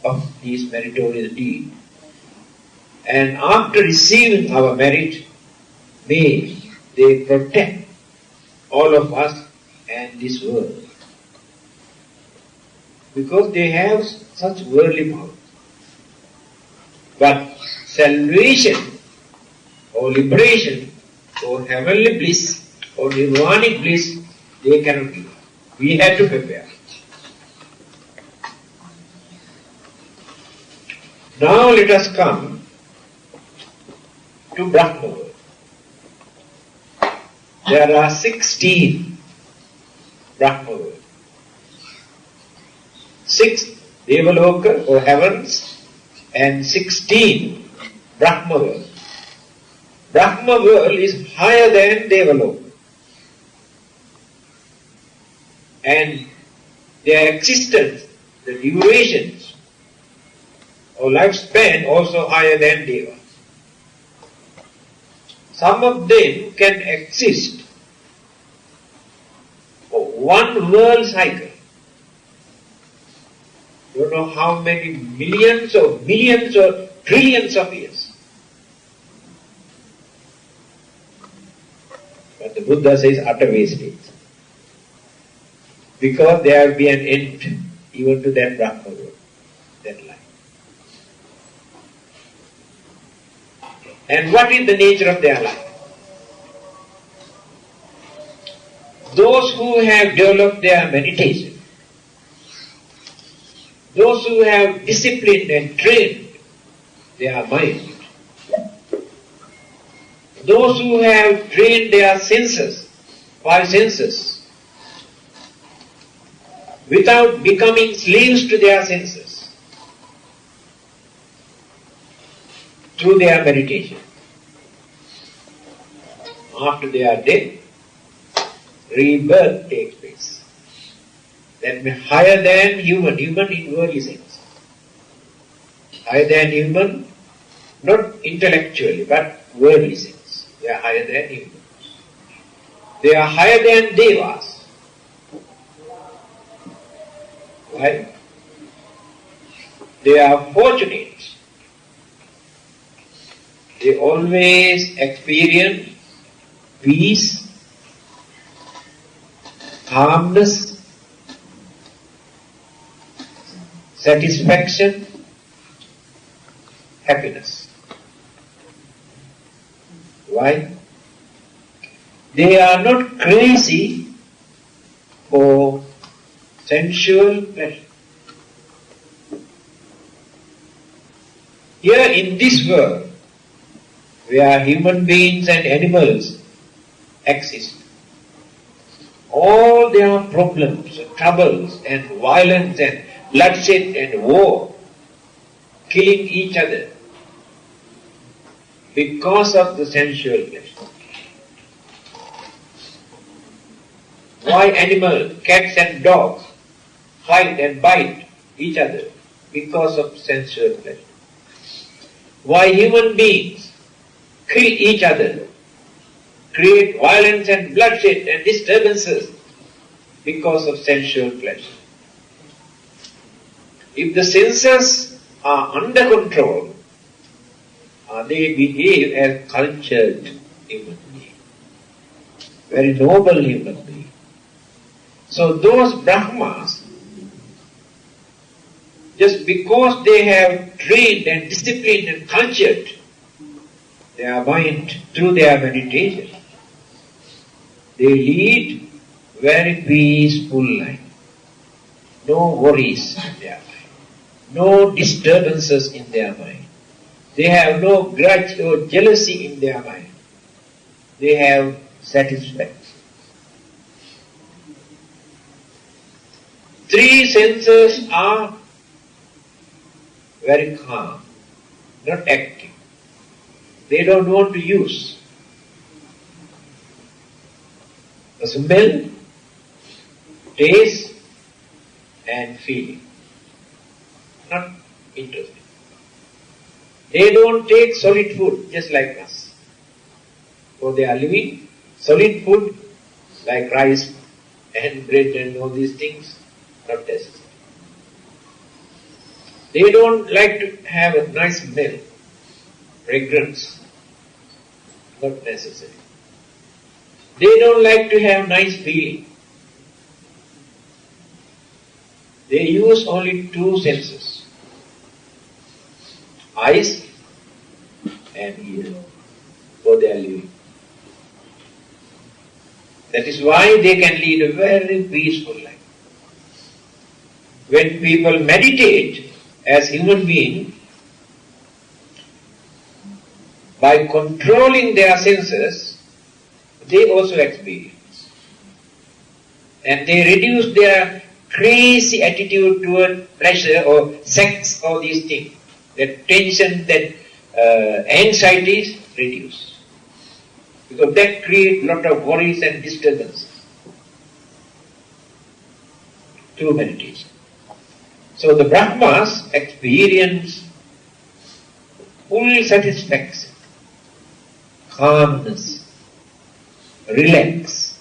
of these meritorious deeds. And after receiving our merit, may they protect all of us and this world. Because they have such worldly power. But salvation or liberation or heavenly bliss or nirvanic bliss, they cannot give. We have to prepare. Now let us come to Brahma world. There are 16 Brahma worlds. 6 Devaloka or heavens and 16 Brahma world. Brahma world is higher than Devaloka. And their existence, the durations or lifespan also higher than Deva. Some of them can exist for one world cycle. You don't know how many millions or trillions of years. But the Buddha says utter wastage. Because there will be an end even to that Brahma world, that life. And what is the nature of their life? Those who have developed their meditation, those who have disciplined and trained their mind, those who have trained their senses, 5 senses, without becoming slaves to their senses, through their meditation. After they are dead, rebirth takes place. That means higher than human, human in worldly sense. Higher than human, not intellectually, but worldly sense. They are higher than humans. They are higher than devas. Why? They are fortunate. They always experience peace, calmness, satisfaction, happiness. Why? They are not crazy for sensual pleasure. Here in this world, where human beings and animals exist, all their problems, troubles and violence and bloodshed and war, killing each other because of the sensual pleasure. Why animals, cats and dogs fight and bite each other? Because of sensual pleasure. Why human beings kill each other, create violence and bloodshed and disturbances? Because of sensual pleasure. If the senses are under control, they behave as cultured human beings, very noble human beings. So those Brahmas, just because they have trained and disciplined and cultured their mind through their meditation, they lead very peaceful life. No worries in their mind, no disturbances in their mind. They have no grudge or jealousy in their mind. They have satisfaction. Three senses are very calm, not active. They don't want to use. The smell, taste and feeling. Not interested. They don't take solid food just like us. For they are living solid food like rice and bread and all these things, not necessary. They don't like to have a nice smell, fragrance, not necessary. They don't like to have nice feeling. They use only two senses, eyes and ear, for their living. That is why they can lead a very peaceful life. When people meditate as human beings, by controlling their senses, they also experience. And they reduce their crazy attitude toward pleasure or sex or these things. That tension, that anxieties reduce. Because that creates a lot of worries and disturbances through meditation. So the Brahmas experience full satisfaction, calmness, relax.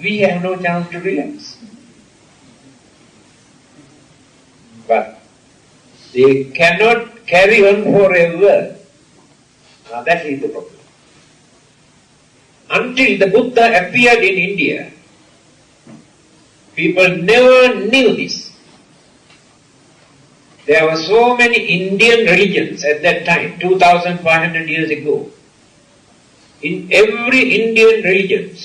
We have no chance to relax. But they cannot carry on forever. That is the problem. Until the Buddha appeared in India, people never knew this. There were so many Indian religions at that time, 2500 years ago. In every Indian religion,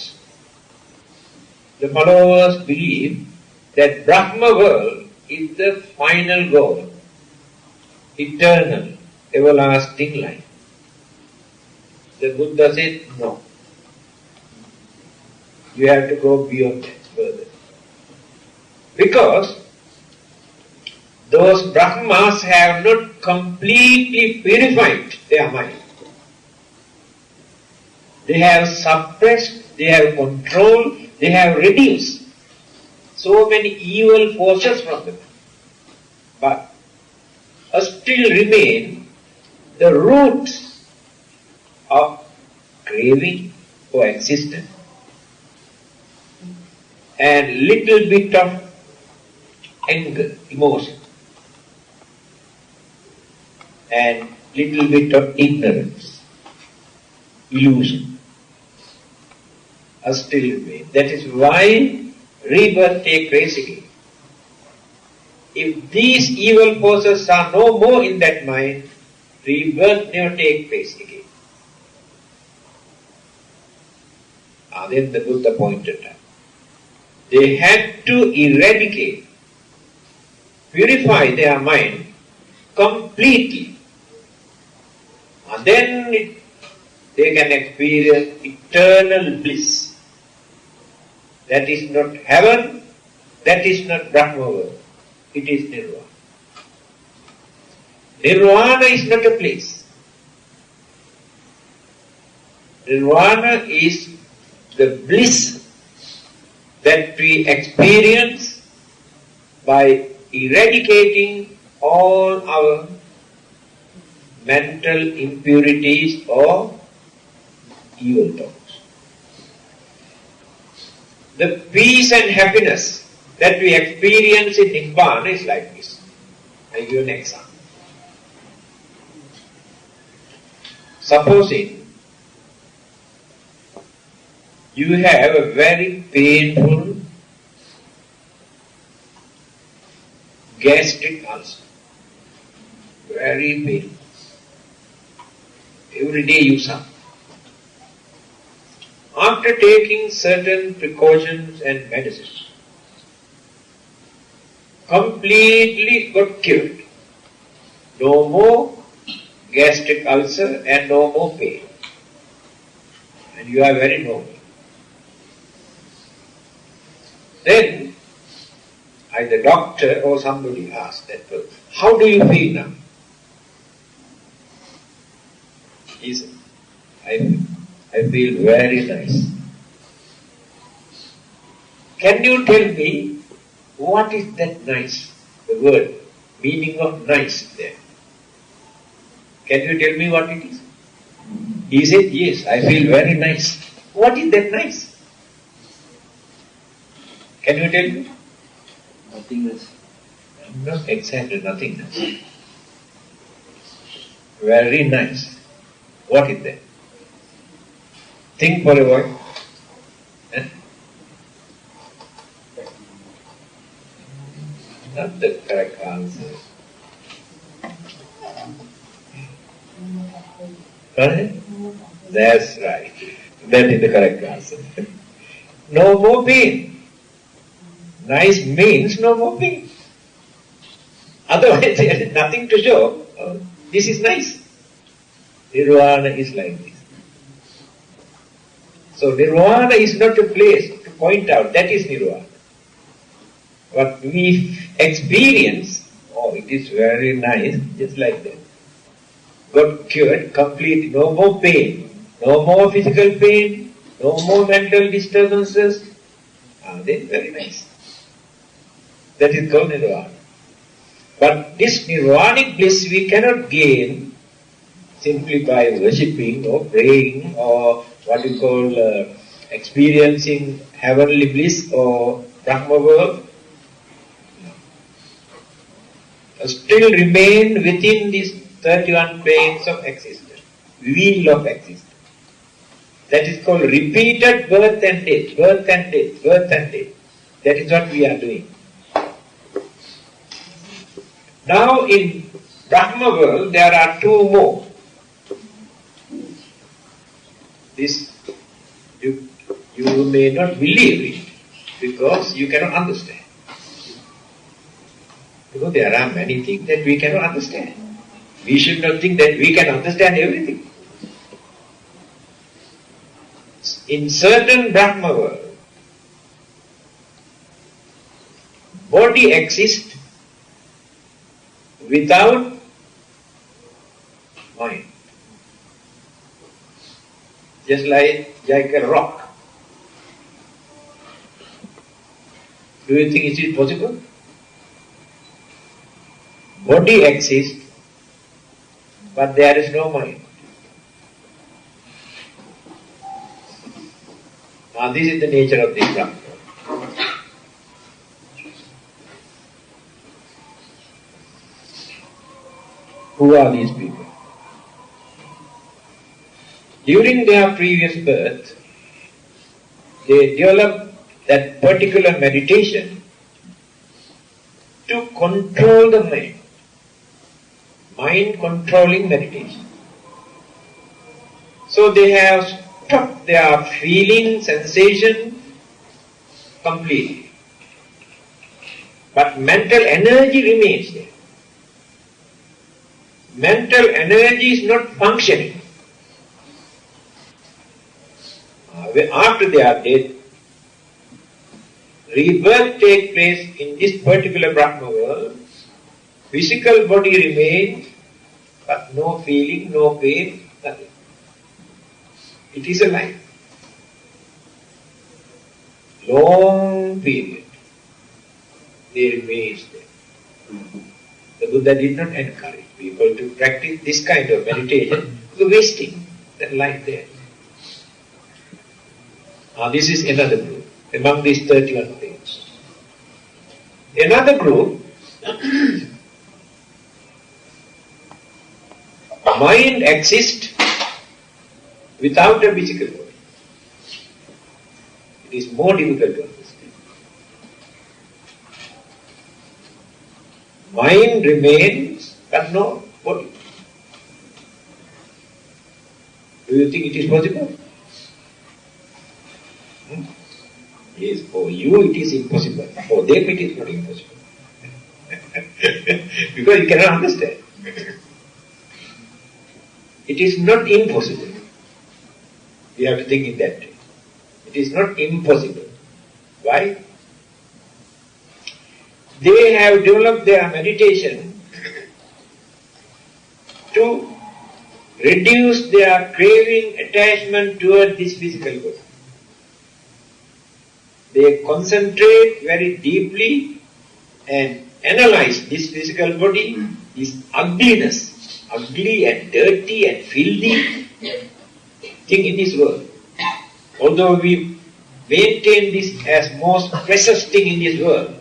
the followers believe that Brahma world is the final goal, eternal, everlasting life. The Buddha said, no. You have to go beyond that further. Because those Brahmas have not completely purified their mind. They have suppressed, they have controlled, They have reduced so many evil forces from them. But still remain the roots of craving for existence and little bit of anger, emotion, and little bit of ignorance, illusion are still remain. That is why rebirth takes place again. If these evil forces are no more in that mind, rebirth never takes place again. Then the Buddha pointed out. They had to eradicate, purify their mind completely. And then they can experience eternal bliss. That is not heaven, that is not Brahma world, it is Nirvana. Nirvana is not a place. Nirvana is the bliss that we experience by eradicating all our mental impurities or evil thoughts. The peace and happiness that we experience in Nibbana is like this. I give you an example. Supposing you have a very painful gastric ulcer. Very painful. Every day you suffer. After taking certain precautions and medicines, completely got cured. No more gastric ulcer and no more pain. And you are very normal. Then, either doctor or somebody asked that person, how do you feel now? He said, I feel very nice. Can you tell me what is that nice? The word, meaning of nice there. Can you tell me what it is? He said, yes, I feel very nice. What is that nice? Can you tell me? Nothingness. Not exactly nothingness. Very nice. What is that? Think for a while. Eh? Not the correct answer. Correct? That's right. That is the correct answer. No more pain. Nice means no more pain. Otherwise there is nothing to show. Oh, this is nice. Nirvana is like this. So Nirvana is not a place to point out, that is Nirvana. What we experience, oh, it is very nice, just like that. Got cured completely, no more pain, no more physical pain, no more mental disturbances. Then very nice. That is called Nirvana. But this Nirvanic bliss we cannot gain simply by worshipping or praying or what you call experiencing heavenly bliss or Brahma world. No. Still remain within these 31 planes of existence, wheel of existence. That is called repeated birth and death, birth and death, birth and death. That is what we are doing. Now in Brahma world there are two more. This you may not believe it because you cannot understand. Because there are many things that we cannot understand. We should not think that we can understand everything. In certain Brahma world, body exists without mind. Just like a rock. Do you think it is possible? Body exists, but there is no mind. Now this is the nature of this Brahma. Who are these people? During their previous birth, they develop that particular meditation to control the mind. Mind controlling meditation. So they have stopped their feeling, sensation completely. But mental energy remains there. Mental energy is not functioning. After their death, rebirth takes place in this particular Brahma world. Physical body remains, but no feeling, no pain, nothing. It is a life. Long period. They remain there. The Buddha did not encourage people to practice this kind of meditation, wasting that life there. Now this is another group, among these 31 things. Another group, mind exists without a physical body. It is more difficult to understand. Mind remains, but no body. Do you think it is possible? Yes, for you it is impossible. For them it is not impossible. Because you cannot understand. It is not impossible. You have to think in that way. It is not impossible. Why? They have developed their meditation to reduce their craving attachment toward this physical body. They concentrate very deeply and analyze this physical body, this ugliness, ugly and dirty and filthy thing in this world. Although we maintain this as most precious thing in this world,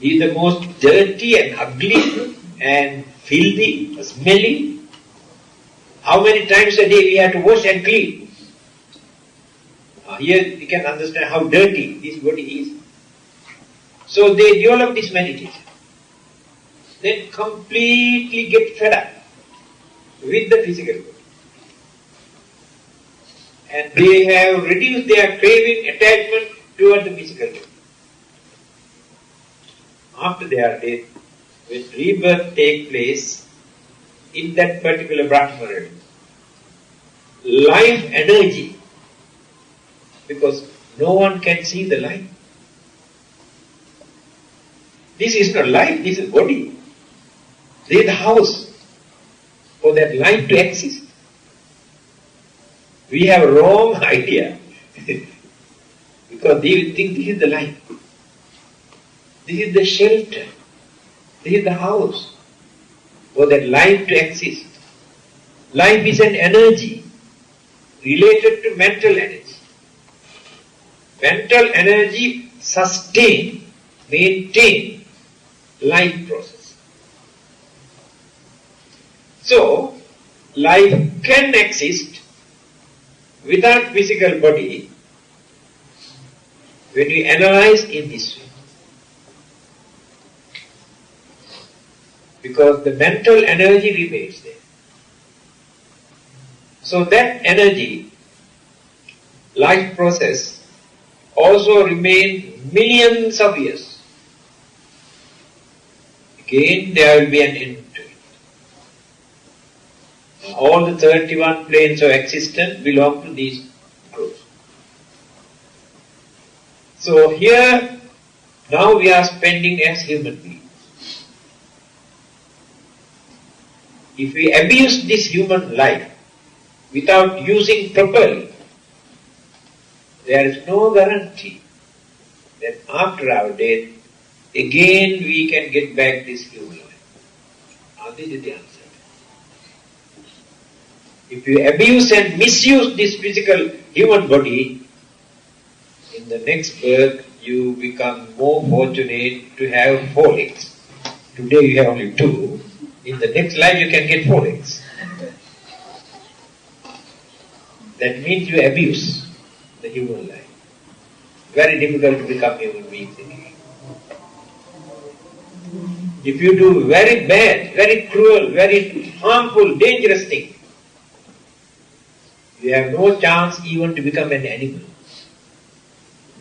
it is the most dirty and ugly and filthy, smelly. How many times a day we have to wash and clean? Here you can understand how dirty this body is. So they develop this meditation. Then completely get fed up with the physical body. And they have reduced their craving, attachment toward the physical body. After their death, when rebirth takes place in that particular Brahma realm, life energy, because no one can see the life. This is not life, this is body. This is the house for that life to exist. We have a wrong idea because they think this is the life. This is the shelter. This is the house for that life to exist. Life is an energy related to mental energy. Mental energy sustain, maintain life process. So, life can exist without physical body when we analyze in this way. Because the mental energy remains there. So that energy, life process, also remain millions of years. Again there will be an end to it. All the 31 planes of existence belong to these groups. So here, now we are spending as human beings. If we abuse this human life without using properly, there is no guarantee then after our death, again we can get back this human life. This is the answer. If you abuse and misuse this physical human body, in the next birth you become more fortunate to have 4 legs. Today you have only 2. In the next life you can get 4 legs. That means you abuse the human life. Very difficult to become human beings again. If you do very bad, very cruel, very harmful, dangerous thing, you have no chance even to become an animal.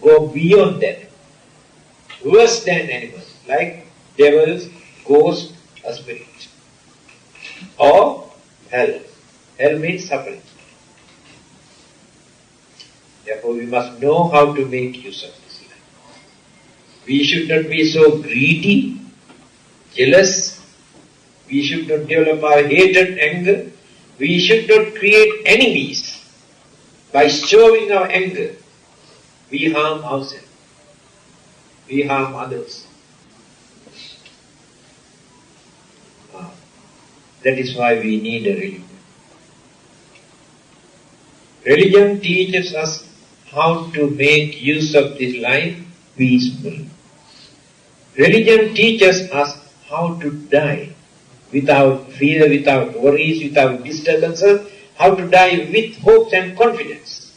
Go beyond that. Worse than animals, like devils, ghosts, or spirits. Or hell. Hell means suffering. Therefore we must know how to make use of this life. We should not be so greedy, jealous. We should not develop our hatred, anger. We should not create enemies. By showing our anger, we harm ourselves. We harm others. That is why we need a religion. Religion teaches us how to make use of this life peacefully. Religion teaches us how to die without fear, without worries, without disturbances, how to die with hopes and confidence.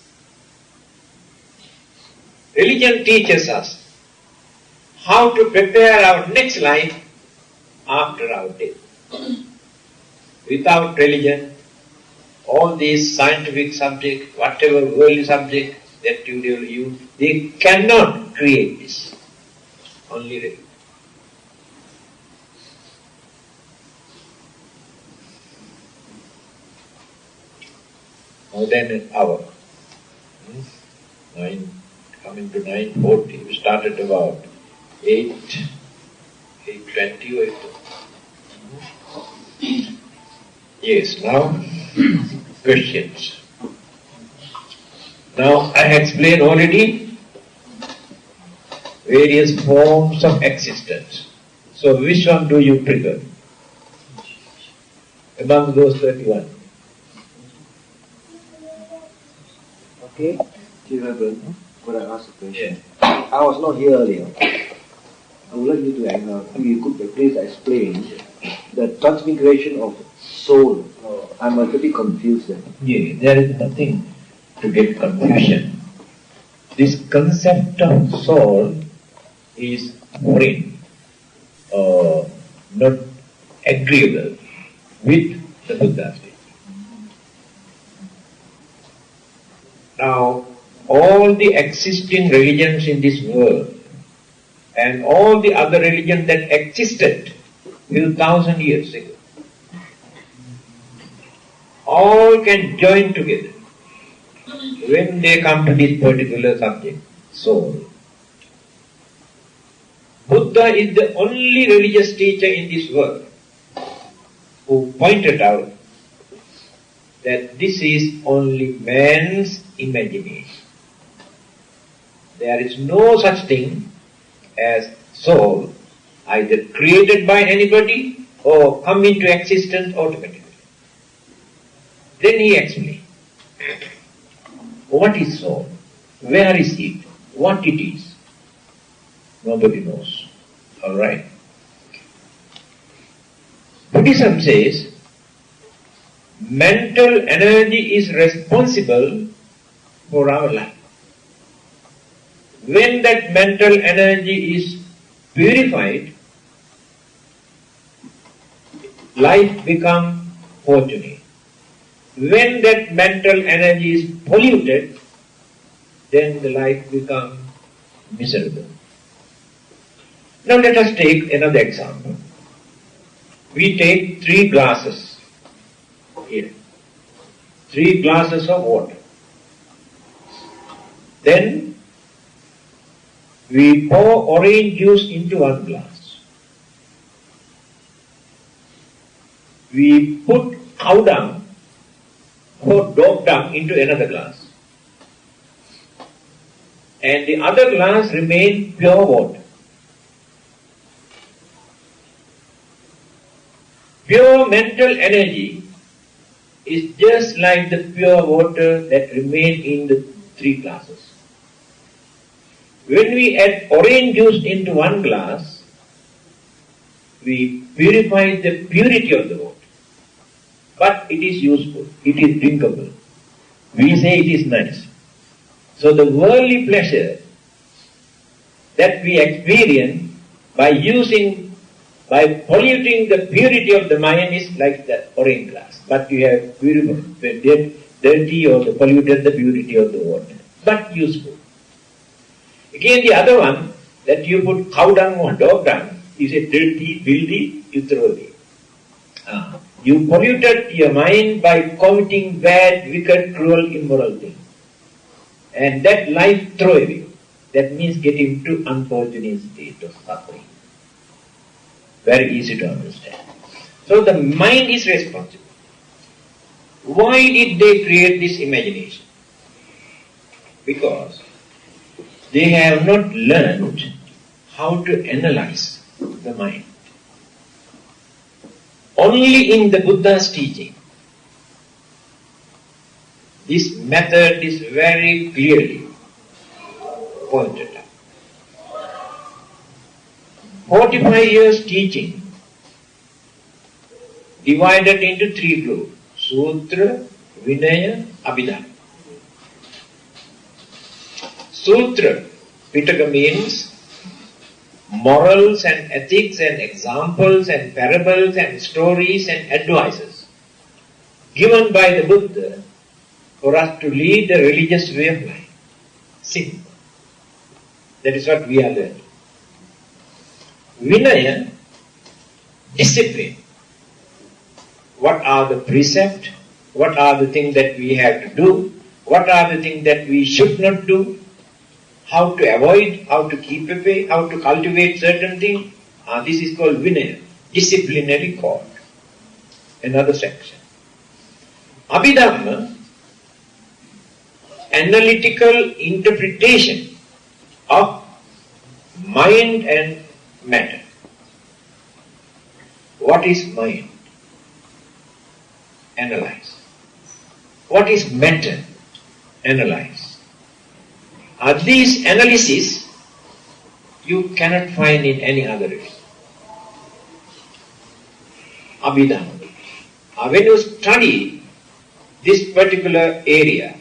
Religion teaches us how to prepare our next life after our death. Without religion, all these scientific subjects, whatever worldly subject that you use, they cannot create this. Only religion. More than an hour. Coming to 9:40. We started about 8:20 or 8:20. Yes, now questions. Now I explained already various forms of existence. So which one do you prefer among those 31? Okay, Reverend, could I ask a question? Yeah. I was not here earlier. I would like you to, if you could please explain the transmigration of soul. I'm a bit confused there. Yeah, there is nothing to get confusion. This concept of soul is foreign, not agreeable with the Buddha's teaching. Now, all the existing religions in this world and all the other religions that existed few thousand years ago, all can join together when they come to this particular subject, soul. Buddha is the only religious teacher in this world who pointed out that this is only man's imagination. There is no such thing as soul, either created by anybody or come into existence automatically. Then he explained, what is soul? Where is it? What it is? Nobody knows. Alright. Buddhism says, mental energy is responsible for our life. When that mental energy is purified, life becomes fortunate. When that mental energy is polluted, then the life becomes miserable. Now let us take another example. We take 3 glasses here. 3 glasses of water. Then we pour orange juice into 1 glass. We put cow dung or dog dung into another glass. and the other glass remains pure water. Pure mental energy is just like the pure water that remains in the three glasses. When we add orange juice into one glass, we purify the purity of the water. But it is useful, it is drinkable. We say it is nice. So the worldly pleasure that we experience by polluting the purity of the mind is like the orange glass. But you have purified, dirty or polluted the purity of the water. But useful. Again the other one, that you put cow dung or dog dung, is a dirty, filthy, you throw away. You polluted your mind by committing bad, wicked, cruel, immoral things. And that life throw away. That means get into unfortunate state of suffering. Very easy to understand. So the mind is responsible. Why did they create this imagination? Because they have not learned how to analyze the mind. Only in the Buddha's teaching, this method is very clearly pointed out. 45 years teaching divided into three groups: Sutra, Vinaya, Abhidhamma. Sutra, Pitaka means morals and ethics and examples and parables and stories and advices given by the Buddha for us to lead the religious way of life. Simple. That is what we are learning. Vinaya, discipline. What are the precepts? What are the things that we have to do? What are the things that we should not do? How to avoid, how to keep away, how to cultivate certain things. This is called Vinaya, disciplinary code. Another section. Abhidhamma, analytical interpretation of mind and matter. What is mind? Analyze. What is matter? Analyze. These analyses you cannot find in any other area. Abhidhamma. When you study this particular area,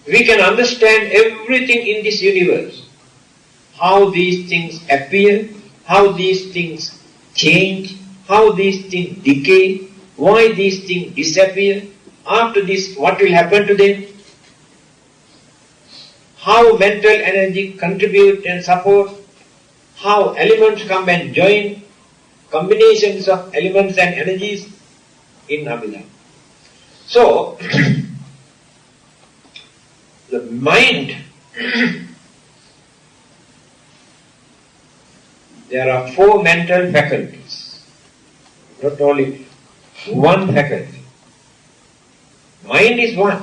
we can understand everything in this universe. How these things appear, how these things change, how these things decay, why these things disappear, after this what will happen to them, how mental energy contribute and support, how elements come and join, combinations of elements and energies in Abhidhamma. So, the mind, there are 4 mental faculties, not only one faculty. Mind is one,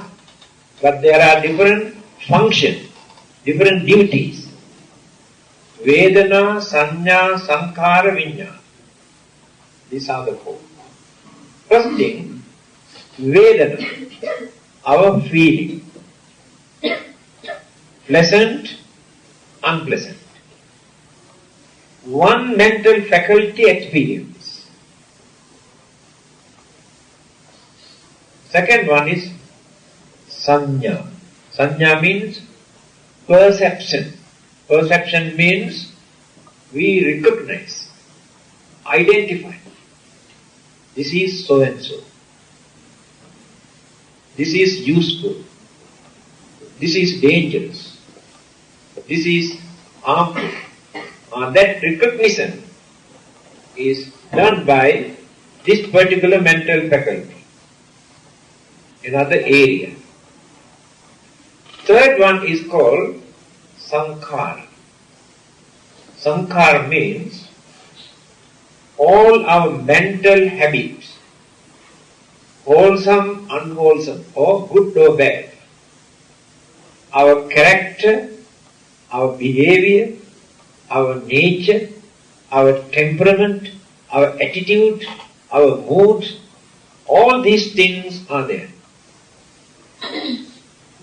but there are different functions, different duties. Vedana, Sanya, Sankhara, Vinyana. These are the 4. First thing, Vedana, our feeling. Pleasant, unpleasant. One mental faculty experience. Second one is Sanya. Sanya means perception. Perception means we recognize, identify. This is so and so. This is useful. This is dangerous. This is harmful. That recognition is done by this particular mental faculty. Another area. Third one is called Sankhara. Sankhara means all our mental habits, wholesome, unwholesome, or good or bad, our character, our behavior, our nature, our temperament, our attitude, our moods, all these things are there.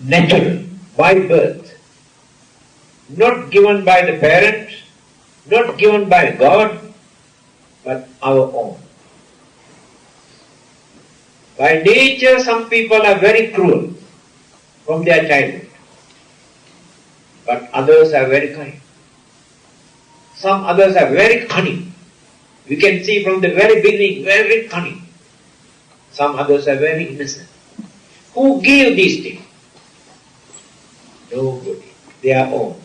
Natural, by birth. Not given by the parents, not given by God, but our own. By nature, some people are very cruel from their childhood, but others are very kind. Some others are very cunning. We can see from the very beginning, very cunning. Some others are very innocent. Who gave these things? Nobody. They are own.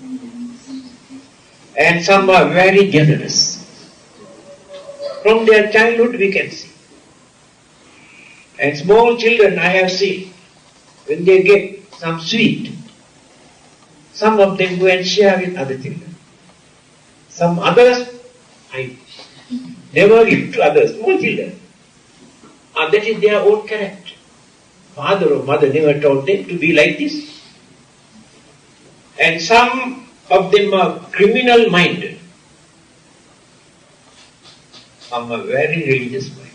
And some are very generous. From their childhood we can see. And small children I have seen, when they get some sweet, some of them go and share with other children. Some others, I never give to others, small children. And that is their own character. Father or mother never told them to be like this. And some of them are criminal minded. Some are very religious minded.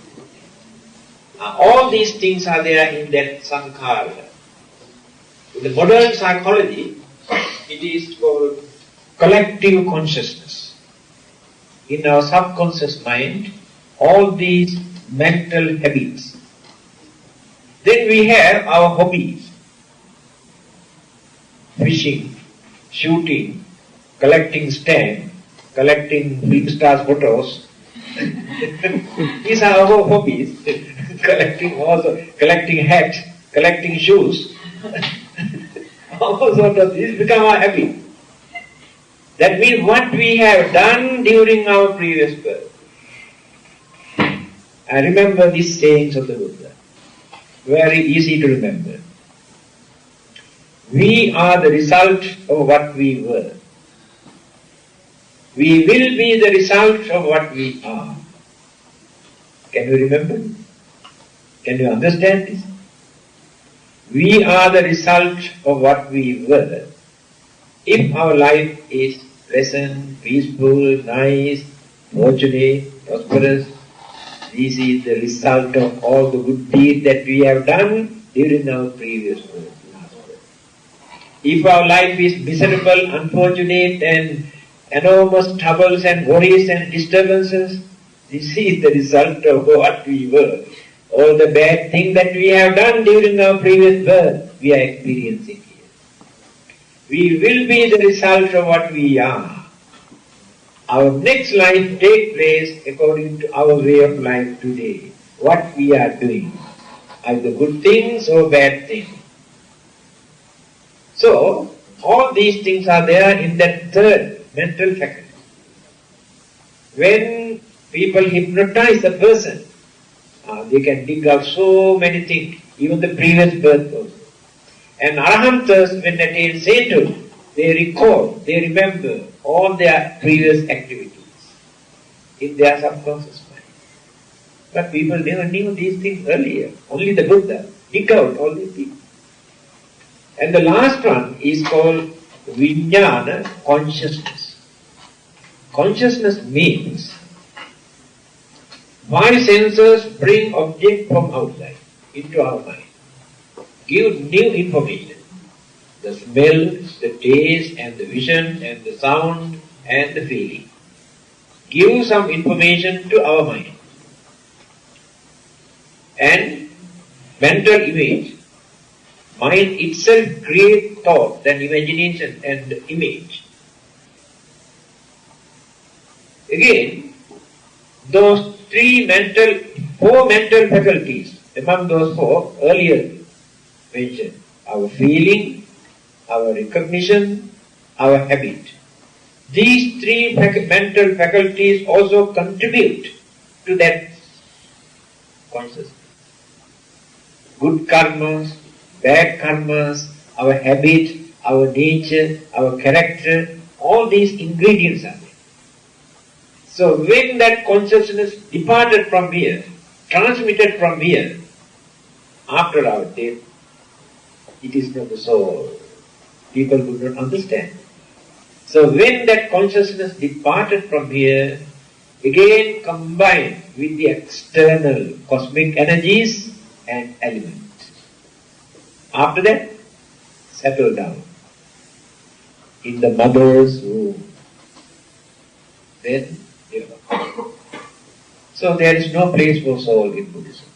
All these things are there in that sankhara. In the modern psychology, it is called collective consciousness. In our subconscious mind, all these mental habits. Then we have our hobbies. Fishing, shooting, collecting stamps, collecting big stars photos. These are our hobbies. collecting hats, collecting shoes. All sorts of these become our habit. That means what we have done during our previous birth. I remember these sayings of the Buddha. Very easy to remember. We are the result of what we were. We will be the result of what we are. Can you remember? Can you understand this? We are the result of what we were. If our life is pleasant, peaceful, nice, fortunate, prosperous, this is the result of all the good deeds that we have done during our previous birth. If our life is miserable, unfortunate, and enormous troubles and worries and disturbances, this is the result of what we were. All the bad things that we have done during our previous birth, we are experiencing here. We will be the result of what we are. Our next life takes place according to our way of life today. What we are doing, either good things or bad things. So, all these things are there in that third mental faculty. When people hypnotize a person, they can dig out so many things, even the previous birth also. And Arahantas, when they attain sainthood, they recall, they remember all their previous activities in their subconscious mind. But people never knew these things earlier. Only the Buddha dig out all these things. And the last one is called Vijnana, consciousness. Consciousness means five senses bring object from outside into our mind, give new information. The smell, the taste and the vision and the sound and the feeling. Give some information to our mind. And mental image. Mind itself creates thought and imagination and image. Again, those four mental faculties, among those four earlier mentioned, our feeling, our recognition, our habit. These three mental faculties also contribute to that consciousness. Good karmas, bad karmas, our habit, our nature, our character, all these ingredients are there. So when that consciousness departed from here, transmitted from here, after our death, it is not the soul. People would not understand. So when that consciousness departed from here, again combined with the external cosmic energies and elements. After that, settle down in the mother's womb. Then, So there is no place for soul in Buddhism.